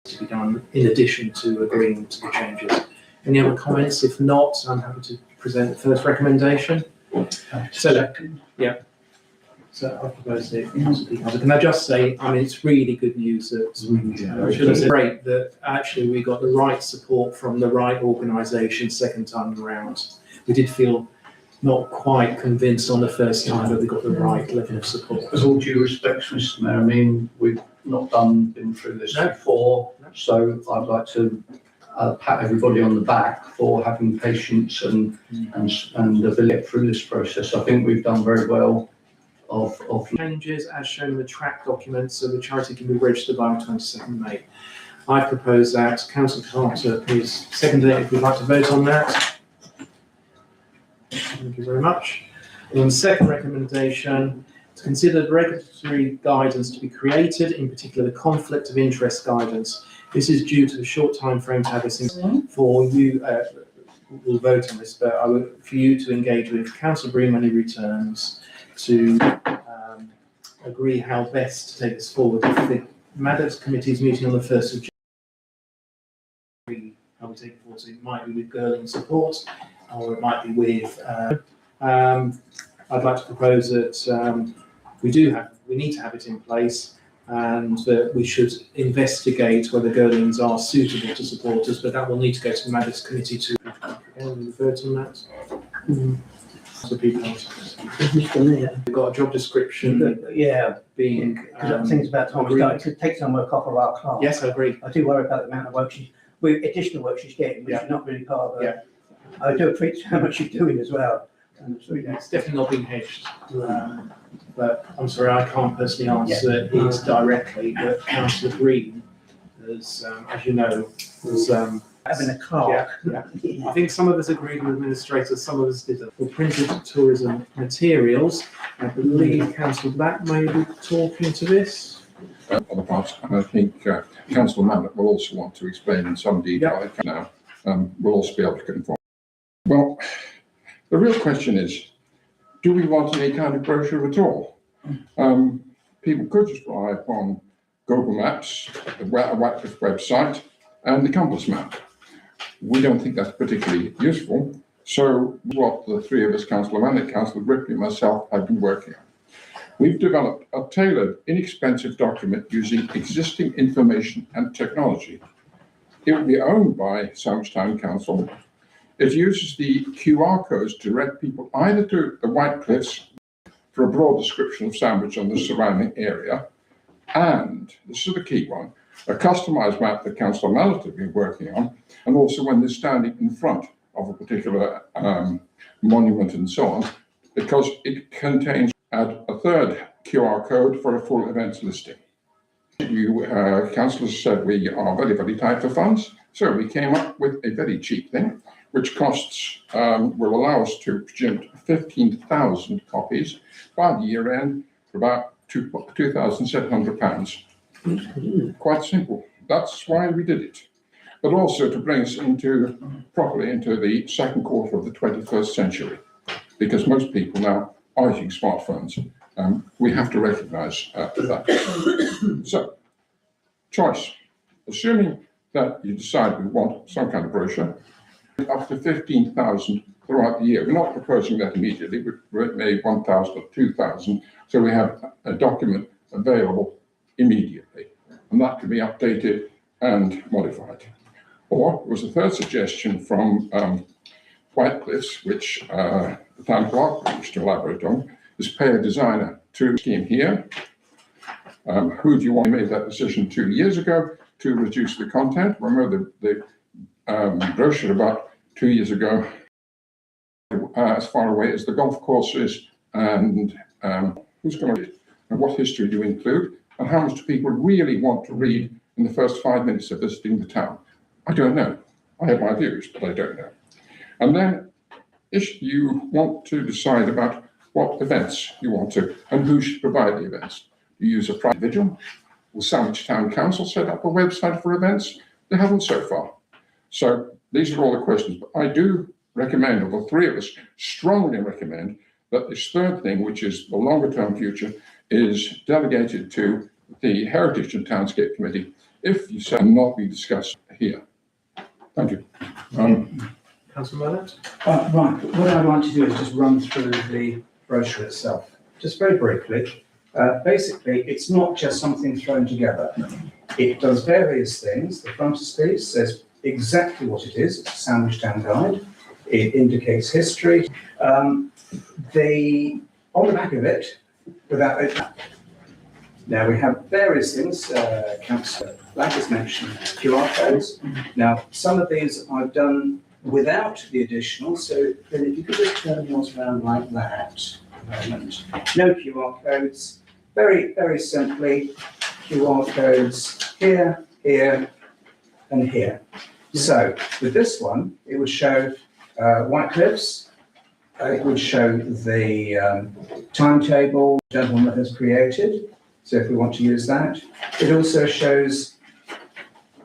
to be done in addition to agreeing to the changes. Any other comments? If not, I'm happy to present the first recommendation. So I propose it. Can I just say, I mean, it's really good news that it's great that actually we got the right support from the right organisation second time around. We did feel not quite convinced on the first time that we got the right level of support. With all due respect, Mr. Mayor, I mean, we've not been through this before, so I'd like to pat everybody on the back for having patience and ability to get through this process. I think we've done very well of changes as shown in the track document, so the charity can be registered by the 22nd May. I propose that. Councillor Carter, please second it if you'd like to vote on that. Thank you very much. And on the second recommendation, to consider the regulatory guidance to be created, in particular the conflict of interest guidance. This is due to the short time frame to have this in for you. We'll vote on this, but for you to engage with Councillor Green when he returns to agree how best to take this forward. If the Maddox Committee is meeting on the 1st of January, how we take it forward, so it might be with Girling support, or it might be with, I'd like to propose that we need to have it in place, and that we should investigate whether Girlings are suitable to support us, but that will need to go to the Maddox Committee to vote on that. So people, we've got a job description. Being. Because I think it's about time we started to take some work off of our class. Yes, I agree. I do worry about the amount of work additional work she's getting, which is not really part of her. I do appreciate how much she's doing as well. It's definitely not being hedged. But I'm sorry, I can't personally answer it directly, but Councillor Green, as you know, was having a clerk. I think some of us agreed with administrators, some of us didn't. For printed tourism materials, I believe Councillor Black may be talking to this. On the part, and I think Councillor Mamet will also want to explain in some detail now. We'll also be able to get informed. Well, the real question is, do we want any kind of brochure at all? People could just rely upon Google Maps, the Whitecliffe website, and the compass map. We don't think that's particularly useful. So what the three of us, Councillor Mamet, Councillor Ripley, and myself, have been working on. We've developed a tailored, inexpensive document using existing information and technology. It will be owned by Sandwich Town Council. It uses the QR codes to direct people either to the White Cliffs for a broad description of Sandwich and the surrounding area, and, this is the key one, a customised map that Councillor Mallet has been working on, and also when they're standing in front of a particular monument and so on, because it contains a third QR code for a full events listing. You councillors said we are very, very tight for funds, so we came up with a very cheap thing, which costs, will allow us to print 15,000 copies by the year end for about £2,700. Quite simple. That's why we did it. But also to bring us properly into the second quarter of the 21st century, because most people now are using smartphones. We have to recognise that. So, choice. Assuming that you decide we want some kind of brochure, up to 15,000 throughout the year. We're not proposing that immediately, we're at maybe 1,000 or 2,000, so we have a document available immediately, and that can be updated and modified. Or there was a third suggestion from Whitecliffs, which the town clerk wished to elaborate on, is pay a designer to scheme here. Who do you want? We made that decision 2 years ago to reduce the content. Remember the brochure about 2 years ago, as far away as the golf courses, and who's going to read, and what history do you include, and how much do people really want to read in the first 5 minutes of visiting the town? I don't know. I have my views, but I don't know. And then if you want to decide about what events you want to, and who should provide the events, you use a private individual. Will Sandwich Town Council set up a website for events? They haven't so far. So these are all the questions, but I do recommend, or the three of us strongly recommend, that this third thing, which is the longer term future, is delegated to the Heritage and Townscape Committee, if you say not be discussed here. Thank you. Councillor Mallet? Right, what I'd like to do is just run through the brochure itself, just very briefly. Basically, it's not just something thrown together. It does various things. The frontispiece says exactly what it is. It's a Sandwich Town guide. It indicates history. On the back of it, without it, now we have various things. Councillor Black has mentioned QR codes. Now, some of these I've done without the additional, so then if you could just turn yours around like that for a moment. No QR codes. Very, very simply, QR codes here, here, and here. So with this one, it would show Whitecliffs. It would show the timetable the gentleman has created. So if we want to use that, it also shows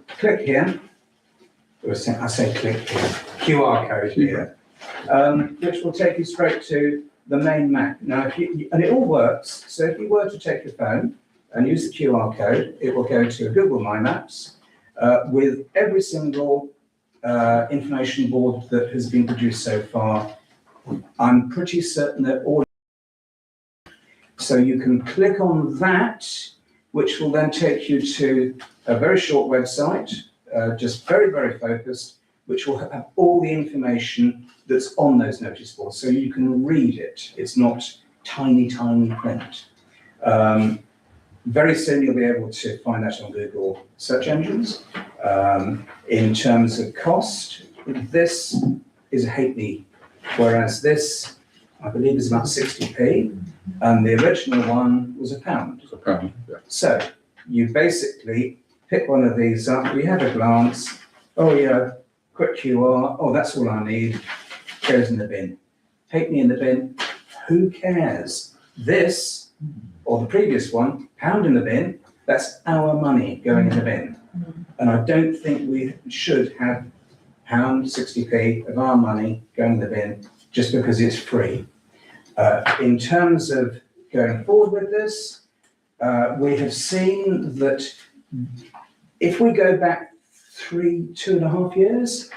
click here. I say click here. QR code here, which will take you straight to the main map. Now, and it all works. So if you were to take your phone and use the QR code, it will go to Google My Maps with every single information board that has been produced so far. I'm pretty certain that all. So you can click on that, which will then take you to a very short website, just very, very focused, which will have all the information that's on those notice boards, so you can read it. It's not tiny, tiny print. Very soon you'll be able to find that on Google search engines. In terms of cost, this is a halfpenny, whereas this, I believe, is about 60p, and the original one was £1. It's £1, yeah. So you basically pick one of these up, we have a glance, oh yeah, quick QR, oh that's all I need, goes in the bin. Halfpenny in the bin, who cares? This, or the previous one, £1 in the bin, that's our money going in the bin. And I don't think we should have £1, 60p of our money going in the bin just because it's free. In terms of going forward with this, we have seen that if we go back 2.5 years,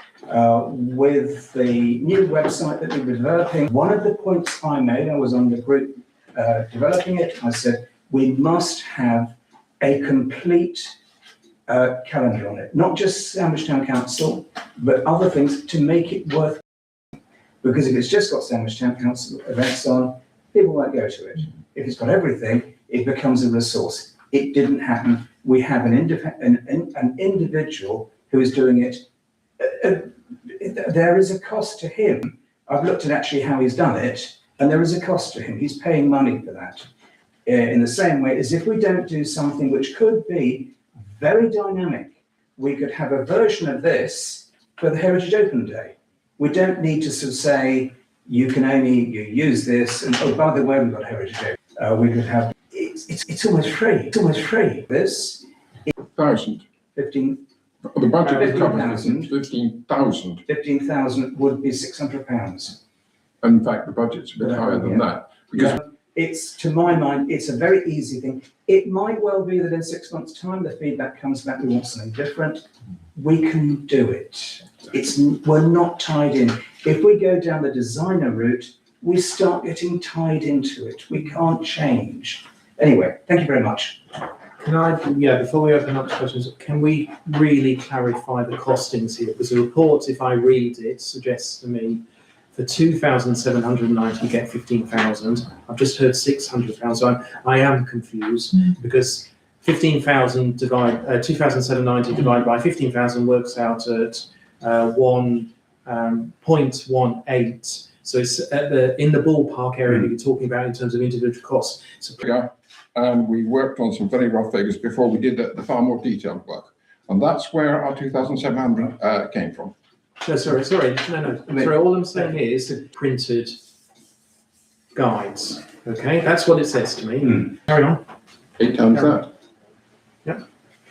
with the new website that we're developing, one of the points I made, I was on the group developing it, I said, we must have a complete calendar on it, not just Sandwich Town Council, but other things to make it worth. Because if it's just got Sandwich Town Council events on, people won't go to it. If it's got everything, it becomes a resource. It didn't happen we have an individual who is doing it. There is a cost to him. I've looked at actually how he's done it, and there is a cost to him. He's paying money for that. In the same way as if we don't do something which could be very dynamic, we could have a version of this for the Heritage Open Day. We don't need to sort of say, you use this, and oh, by the way, we've got Heritage Open. We could have, it's almost free. It's almost free. This 1,000. 15. The budget is 15,000. 15,000. 15,000 would be £600. In fact, the budget's a bit higher than that. Because It's, to my mind, it's a very easy thing. It might well be that in 6 months' time, the feedback comes back, we want something different. We can do it. We're not tied in. If we go down the designer route, we start getting tied into it. We can't change. Anyway, thank you very much. Can I, before we open up to questions, can we really clarify the costings here? Because the report, if I read it, suggests to me for 2,790 you get 15,000. I've just heard 600,000, so I am confused because 15,000 2,790 divided by 15,000 works out at 1.18. So it's in the ballpark area that you're talking about in terms of individual costs. So, and we worked on some very rough figures before we did the far more detailed work. And that's where our 2,700 came from. no, sorry. Sorry, all I'm saying is printed guides. Okay, that's what it says to me. Carry on. 8 times that.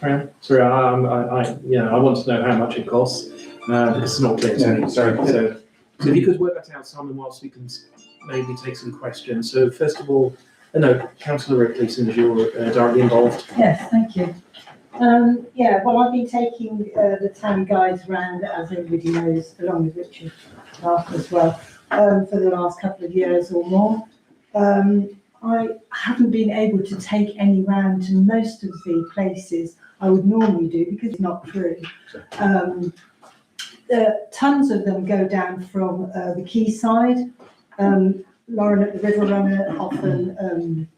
Carry on. Sorry, I want to know how much it costs. It's not clear to me. Sorry. So if you could work that out, Simon, whilst we can maybe take some questions. So first of all, Councillor Ripley, since you're directly involved. Yes, thank you. Well, I've been taking the town guides around, as everybody knows, along with Richard as well, for the last couple of years or more. I haven't been able to take any round to most of the places I would normally do because it's not free. Tons of them go down from the quayside. Lauren at the River Runner often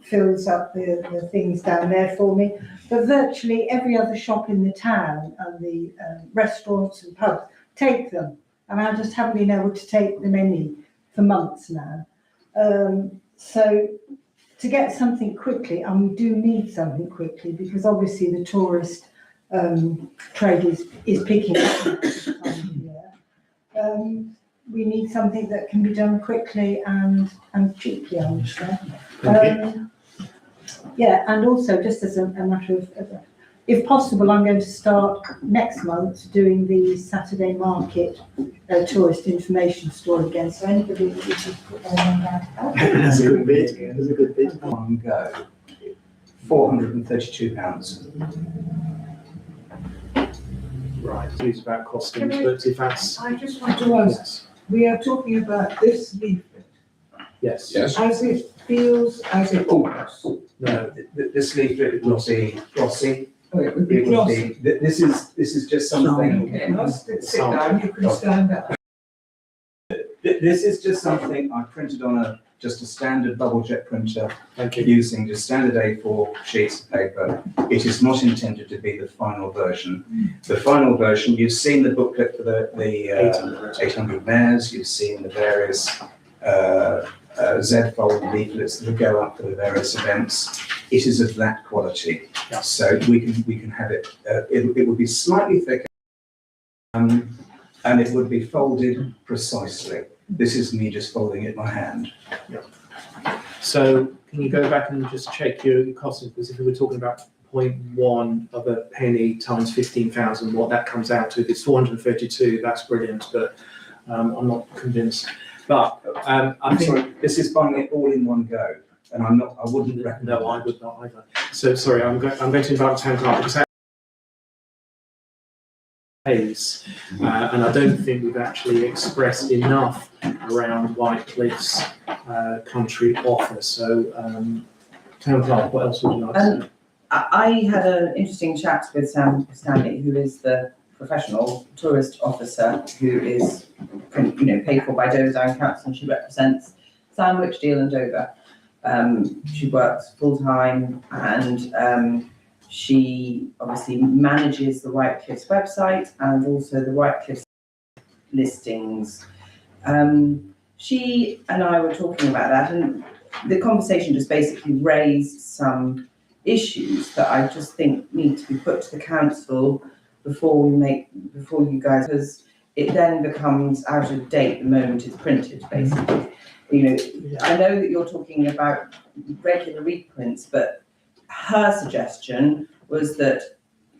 fills up the things down there for me. But virtually every other shop in the town and the restaurants and pubs take them. And I just haven't been able to take them any for months now. So to get something quickly, and we do need something quickly because obviously the tourist trade is picking up this time of year. We need something that can be done quickly and cheaply, I would say. And also just as a matter of, if possible, I'm going to start next month doing the Saturday market tourist information store again. So anybody that would just put their name down. That's a good bit. That's a good bit. One go. £432. Right, it's about costings, but if that's I just want to ask, we are talking about this leaflet yes. as it feels, as it looks. No, this leaflet will be glossy. Oh, it would be It will glossy. be, this is just something. Okay, let's sit down, you can stand up. This is just something I printed on just a standard bubble jet printer. Thank you. Using just standard A4 sheets of paper. It is not intended to be the final version. The final version, you've seen the booklet for the 800 mayors, you've seen the various Z-fold leaflets that will go up for the various events. It is of that quality. Yeah. So we can have it, it would be slightly thicker and it would be folded precisely. This is me just folding it by hand. So can you go back and just check your costings? Because if we were talking about 0.1 of a penny times 15,000, what that comes out to, if it's 432, that's brilliant, but I'm not convinced. But I think sorry, this is buying it all in one go, and I wouldn't recommend. No, I would not either. So sorry, I'm going to invite the town clerk because that pays, and I don't think we've actually expressed enough around Whitecliffe's country offer. So town clerk, what else would you like to say? I had an interesting chat with Sam Stanley, who is the professional tourist officer who is, paid for by Dover Down Council, and she represents Sandwich, Deal and Dover. She works full time and She obviously manages the White Cliffs website and also the White Cliffs listings. She and I were talking about that, and the conversation just basically raised some issues that I just think need to be put to the council before you guys, because it then becomes out of date the moment it's printed, basically. You know, I know that you're talking about regular reprints, but her suggestion was that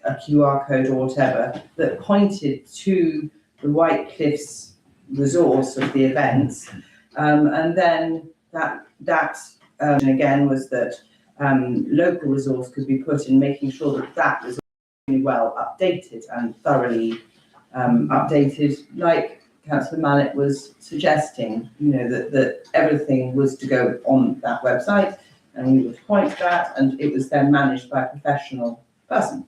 a QR code or whatever that pointed to the White Cliffs resource of the events, and then that again was that local resource could be put in, making sure that that was really well updated and thoroughly updated, like Councillor Mallet was suggesting, you know, that everything was to go on that website and we would point to that, and it was then managed by a professional person.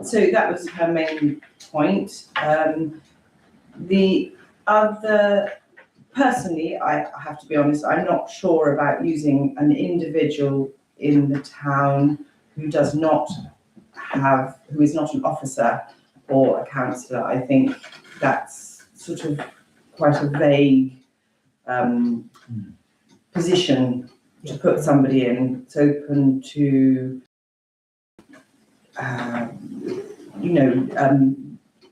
So that was her main point. The other, personally, I have to be honest, I'm not sure about using an individual in the town who is not an officer or a councillor. I think that's sort of quite a vague position to put somebody in. It's open to,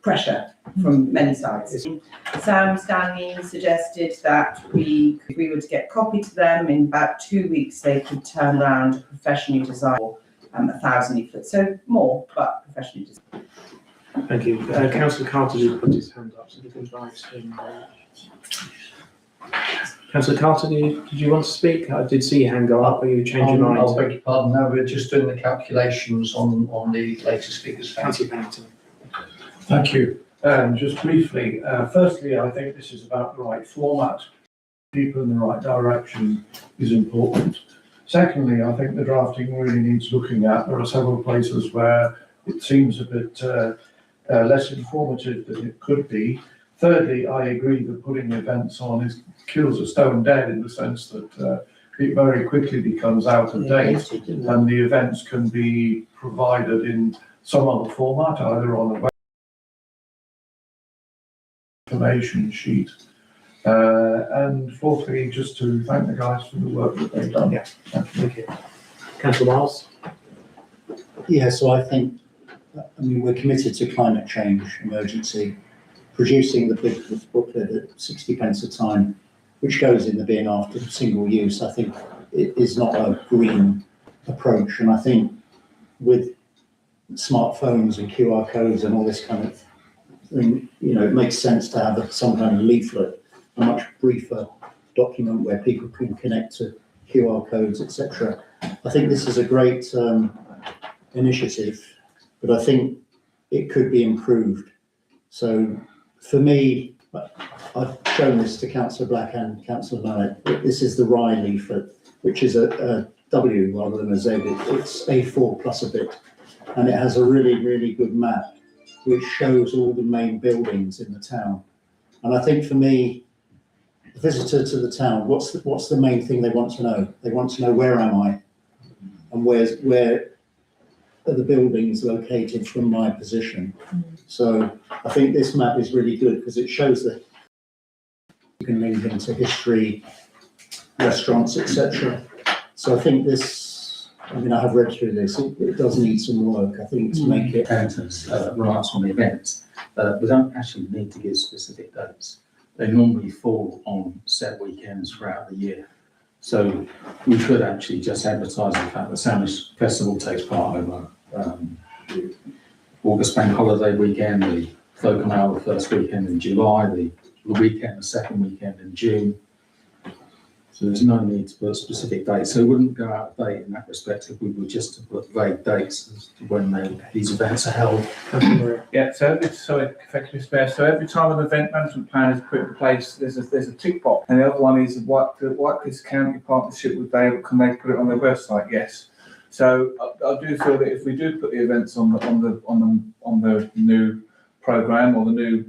pressure from many sides. Sam Stanley suggested that if we were to get copy to them, in about 2 weeks they could turn around a professionally designed 1,000 leaflets. So more, but professionally designed. Thank you. Councillor Carter did put his hand up, so we can invite him. Councillor Carter, did you want to speak? I did see your hand go up, but you changed your mind. I beg your pardon, no, we're just doing the calculations on the latest figures. Councillor Pennington. Thank you. Just briefly, firstly, I think this is about the right format. People in the right direction is important. Secondly, I think the drafting really needs looking at. There are several places where it seems a bit less informative than it could be. Thirdly, I agree that putting events on kills a stone dead, in the sense that it very quickly becomes out of date, and the events can be provided in some other format, either on a web information sheet. And fourthly, just to thank the guys for the work that they've done. Yeah, thank you. Councillor Miles? Yeah, so I think, we're committed to climate change emergency. Producing the big booklet at 60 pence a time, which goes in the bin after single use, I think it is not a green approach. And I think with smartphones and QR codes and all this kind of thing, it makes sense to have some kind of leaflet, a much briefer document where people can connect to QR codes, etc. I think this is a great initiative, but I think it could be improved. So for me, I've shown this to Councillor Black and Councillor Mallet. This is the Rye leaflet, which is a W rather than a Z. It's A4 plus a bit, and it has a really, really good map which shows all the main buildings in the town. And I think for me, a visitor to the town, what's the main thing they want to know? They want to know, where am I, and where are the buildings located from my position. So I think this map is really good because it shows that you can link into history, restaurants, etc. So I think this, I have read through this, it does need some work, I think, to make it. Counters rights on the events, we don't actually need to give specific dates. They normally fall on set weekends throughout the year. So we could actually just advertise the fact that Sandwich Festival takes part over August Bank Holiday weekend, the Folk and Hour the first weekend in July, the weekend, the second weekend in June. So there's no need to put specific dates. So it wouldn't go out of date in that respect if we were just to put vague dates as to when these events are held. Yeah, so effectively spare. So every time an event management plan is put in place, there's a tick box, and the other one is what the White Cliffs County partnership with Dale, can they put it on their website? Yes. So I do feel that if we do put the events on the new programme or the new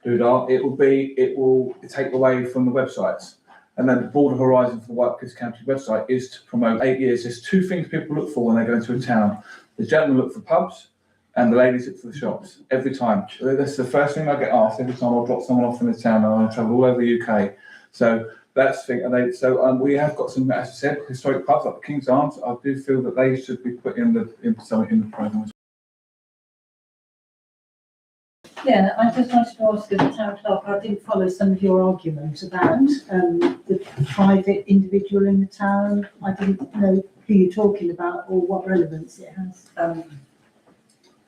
Doodart, it will take away from the websites. And then the broader horizon for the White Cliffs County website is to promote 8 years. There's two things people look for when they go into a town. The gentlemen look for pubs and the ladies look for the shops every time. That's the first thing I get asked every time I drop someone off in the town, and I travel all over the UK. So that's the thing. And we have got some, as I said, historic pubs like the King's Arms. I do feel that they should be put in the programme. Yeah, I just wanted to ask as a town clerk, I didn't follow some of your arguments about the private individual in the town. I didn't know who you're talking about or what relevance it has.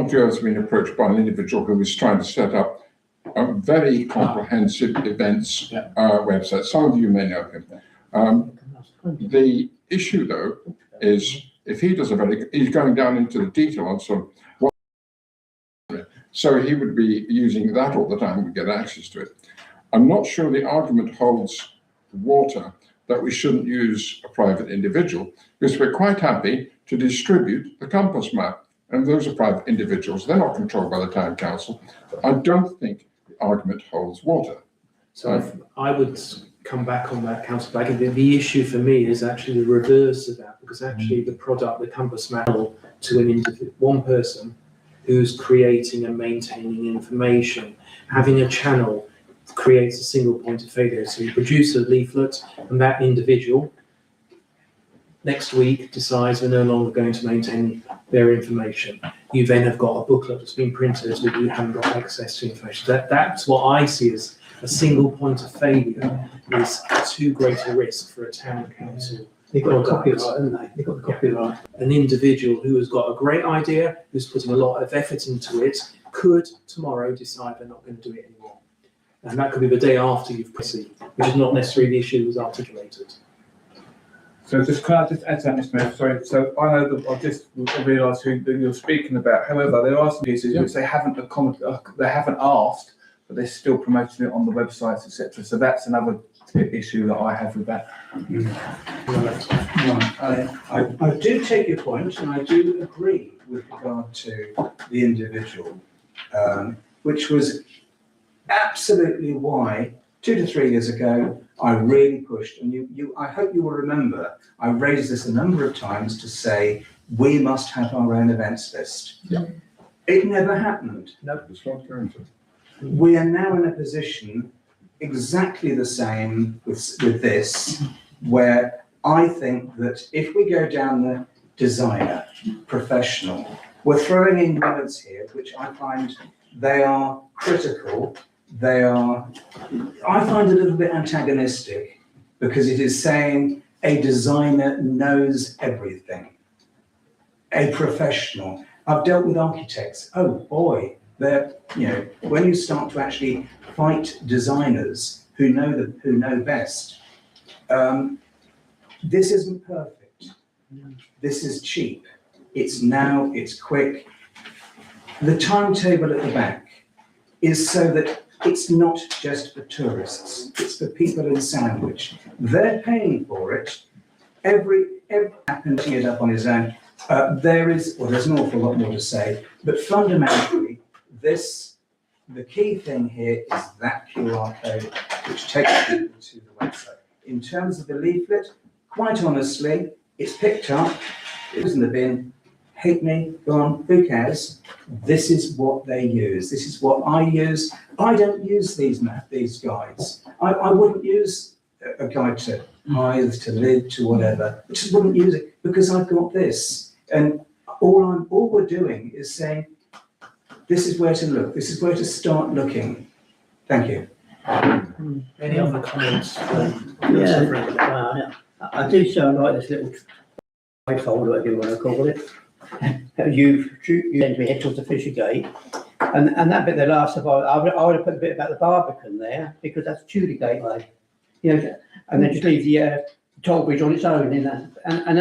Joe has been approached by an individual who was trying to set up a very comprehensive events website. Some of you may know him. The issue, though, is if he does he's going down into the detail on some. So he would be using that all the time to get access to it. I'm not sure the argument holds water that we shouldn't use a private individual, because we're quite happy to distribute the compass map. And those are private individuals. They're not controlled by the town council. I don't think the argument holds water. So I would come back on that, Councillor Blackett. The issue for me is actually the reverse of that, because actually the product, the compass map, to an individual, one person who's creating and maintaining information, having a channel creates a single point of failure. So you produce a leaflet, and that individual next week decides we're no longer going to maintain their information. You then have got a booklet that's been printed, but you haven't got access to information. That's what I see as a single point of failure is too great a risk for a town council. They've got a copyright, haven't they? They've got the copyright. An individual who has got a great idea, who's putting a lot of effort into it, could tomorrow decide they're not going to do it anymore. And that could be the day after you've proceeded, which is not necessarily the issue that was articulated. So can I just add to that, Mr. Mayor? Sorry. So I know that I've just realised who you're speaking about. However, there are some pieces which they haven't asked, but they're still promoting it on the websites, etc. So that's another issue that I have with that. I do take your point, and I do agree with regard to the individual, which was absolutely why 2 to 3 years ago I really pushed, and I hope you will remember, I raised this a number of times to say we must have our own events list. Yeah. It never happened. No, it's not going to. We are now in a position exactly the same with this, where I think that if we go down the designer, professional, we're throwing in words here which I find they are critical. I find a little bit antagonistic, because it is saying a designer knows everything. A professional. I've dealt with architects. Oh boy, when you start to actually fight designers who know best, this isn't perfect. This is cheap. It's quick. The timetable at the back is so that it's not just for tourists, it's for people in Sandwich. They're paying for it. Every putting it up on his own. There's an awful lot more to say, but fundamentally, the key thing here is that QR code, which takes people to the website. In terms of the leaflet, quite honestly, it's picked up, it was in the bin, hate me, go on, who cares? This is what they use. This is what I use. I don't use these guides. I wouldn't use a guide to Hythe, to Live, to whatever. I just wouldn't use it because I've got this. And all we're doing is saying, this is where to look. This is where to start looking. Thank you. Any other comments? I do sound like this little trifold, whatever you want to call it. You tend to head towards the Fisher Gate, and that bit there last of all, I would have put a bit about the Barbican there, because that's Tudor Gateway, and then just leave the toll bridge on its own in that, and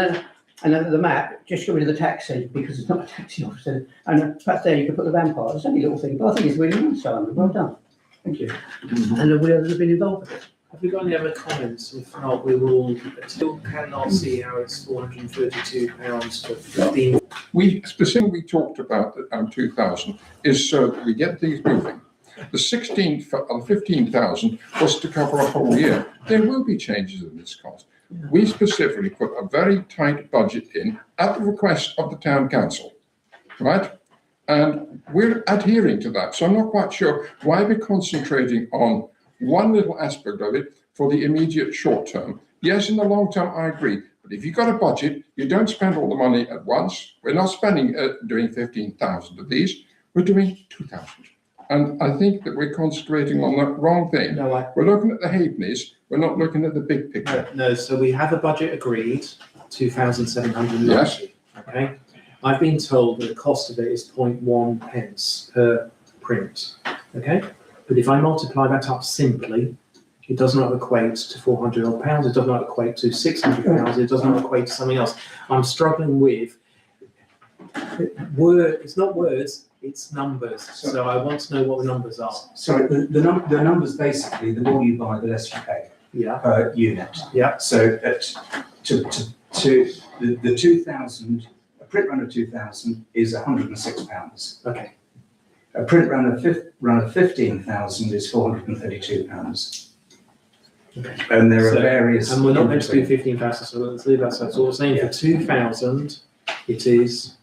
then the map, just get rid of the taxi, because it's not a taxi officer, and perhaps there you could put the vampire. It's only a little thing, but I think it's really nice, Simon. Well done. Thank you. And the others have been involved with it. Have we got any other comments? If not, we will still cannot see how it's £432 for 15. We specifically talked about 2000 is so that we get things moving. The 15,000 was to cover a whole year. There will be changes in this cost. We specifically put a very tight budget in at the request of the town council, right? And we're adhering to that. So I'm not quite sure why we're concentrating on one little aspect of it for the immediate short term. Yes, in the long term, I agree. But if you've got a budget, you don't spend all the money at once. We're not doing 15,000 of these. We're doing 2,000. And I think that we're concentrating on the wrong thing. No, We're looking at the halfpennies. We're not looking at the big picture. no, so we have a budget agreed, 2,790. Yes. Okay. I've been told that the cost of it is 0.1 pence per print. Okay. But if I multiply that up simply, it does not equate to £400 odd. It does not equate to £600. It does not equate to something else. I'm struggling with it's not words, it's numbers. So I want to know what the numbers are. Sorry, the numbers basically, the more you buy, the less you pay Yeah. per unit. Yeah. So the 2,000, a print run of 2,000 is £106. Okay. A print run of 15,000 is £432. Okay. And there are So- various. And we're not going to do 15,000, so let's leave that. So what we're saying for 2,000, it is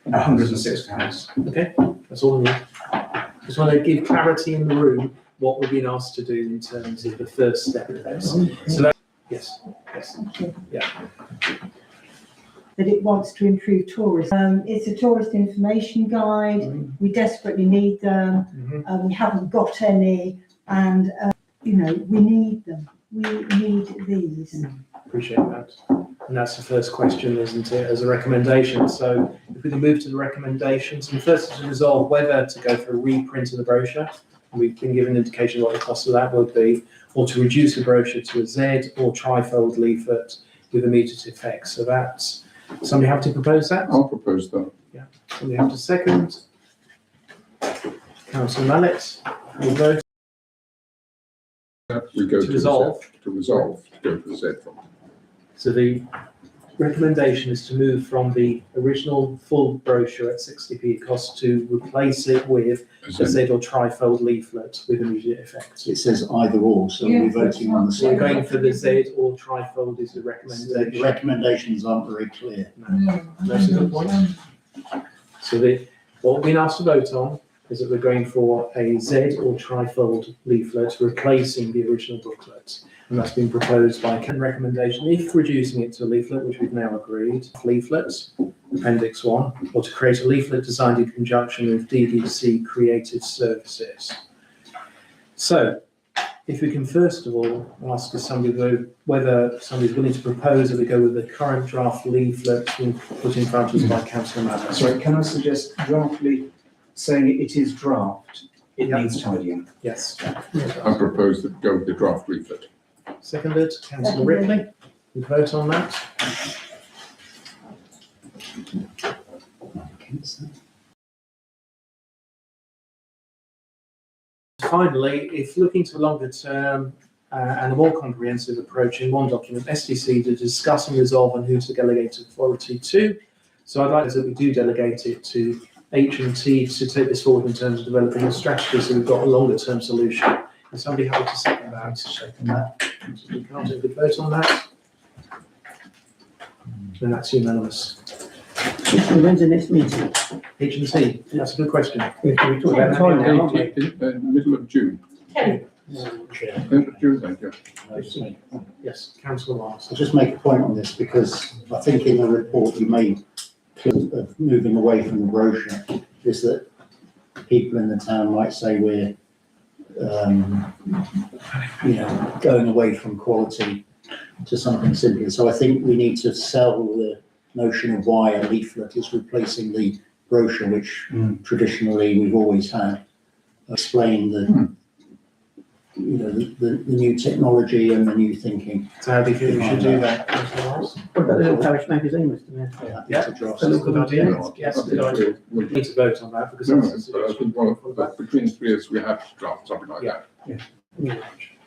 £106. okay. That's all I need. Just want to give clarity in the room what we're being asked to do in terms of the first step of this. So that, yes, yeah. That it wants to improve tourism. It's a tourist information guide. We desperately need them. We haven't got any, and we need them. We need these. Appreciate that. And that's the first question, isn't it, as a recommendation? So if we can move to the recommendations, and first is to resolve whether to go for a reprint of the brochure. We've been given an indication of what the cost of that would be, or to reduce the brochure to a Z or trifold leaflet with immediate effect. So that's, somebody have to propose that? I'll propose that. Yeah. Somebody have to second? Councillor Mallet, will vote We go to to resolve. to go to the Z fund. So the recommendation is to move from the original full brochure at 60p cost to replace it with a Z or trifold leaflet with immediate effect. It says either or, so we're voting on the So we're same. going for the Z or trifold is the The recommendation. recommendations aren't very clear. That's a good point. So what we've been asked to vote on is that we're going for a Z or trifold leaflet replacing the original booklet. And that's been proposed by Ken recommendation, if reducing it to a leaflet, which we've now agreed, leaflets, Appendix 1, or to create a leaflet designed in conjunction with DDC Creative Services. So, if we can first of all ask whether somebody's willing to propose that we go with the current draft leaflet being put in front of us by Councillor Madden. Sorry, can I suggest draft saying it is draft, it needs tidying. Yes. I propose that go with the draft leaflet. Seconded, Councillor Ripley, we vote on that. Finally, if looking to a longer term and a more comprehensive approach in one document, SDC to discuss and resolve on who to delegate authority to. So I'd like that we do delegate it to H&T to take this forward in terms of developing a strategy so we've got a longer term solution. Is somebody happy to second that? Second that. We can't take a good vote on that. And that's unanimous. When's the next meeting? H&T, that's a good question. We're talking about time now, aren't we? Middle of June. End of June, thank you. Yes, Councillor Miles. I'll just make a point on this because I think in the report you made clear of moving away from the brochure is that people in the town might say we're, going away from quality to something simpler. So I think we need to sell the notion of why a leaflet is replacing the brochure, which traditionally we've always had. Explain the new technology and the new thinking. So how do you think we should do that, Councillor Miles? What about the little parish magazine, Mr Mayor? Yeah, draft. that's a good idea. Yes, good idea. We need to vote on that because No, that's but I think between the three of us, we have to draft something like that.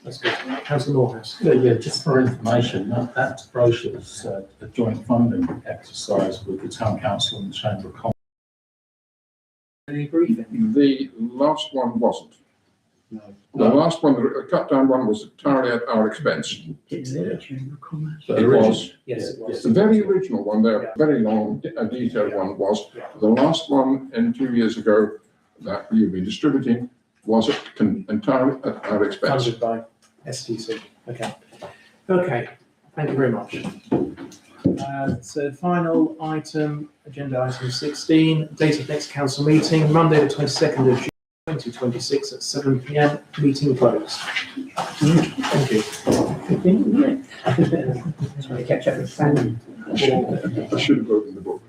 That's good. Councillor Morehouse. Yeah, just for information, that brochure is a joint funding exercise with the Town Council and the Chamber of Commerce. Any briefing? The last one wasn't. The last one, the cut down one was entirely at our expense. It's the Chamber of Commerce. It was, Yes, it was. the very original one, the very long, detailed one was, the last one 2 years ago that you've been distributing was entirely at our expense. Funded by STC. Okay. Okay, thank you very much. So final item, agenda item 16, date of next council meeting, Monday the 22nd of June 2026 at 7 p.m. Meeting closed. Thank you. Sorry, catch up with Fanny. I should have opened the book.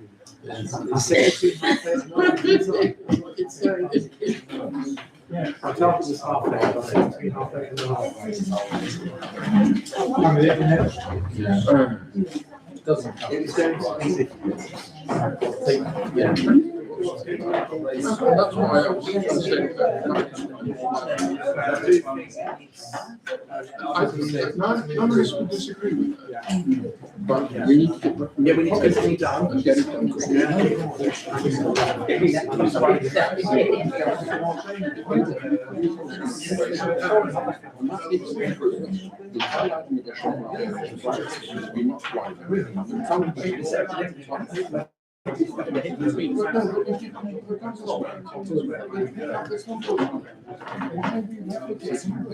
Yeah, I thought it was half there, but it's between half there and half. Doesn't come. It's going to be easy. That's why I was saying that. None of us would disagree with that. But we need to get. Yeah, we need to get something done. And get it done.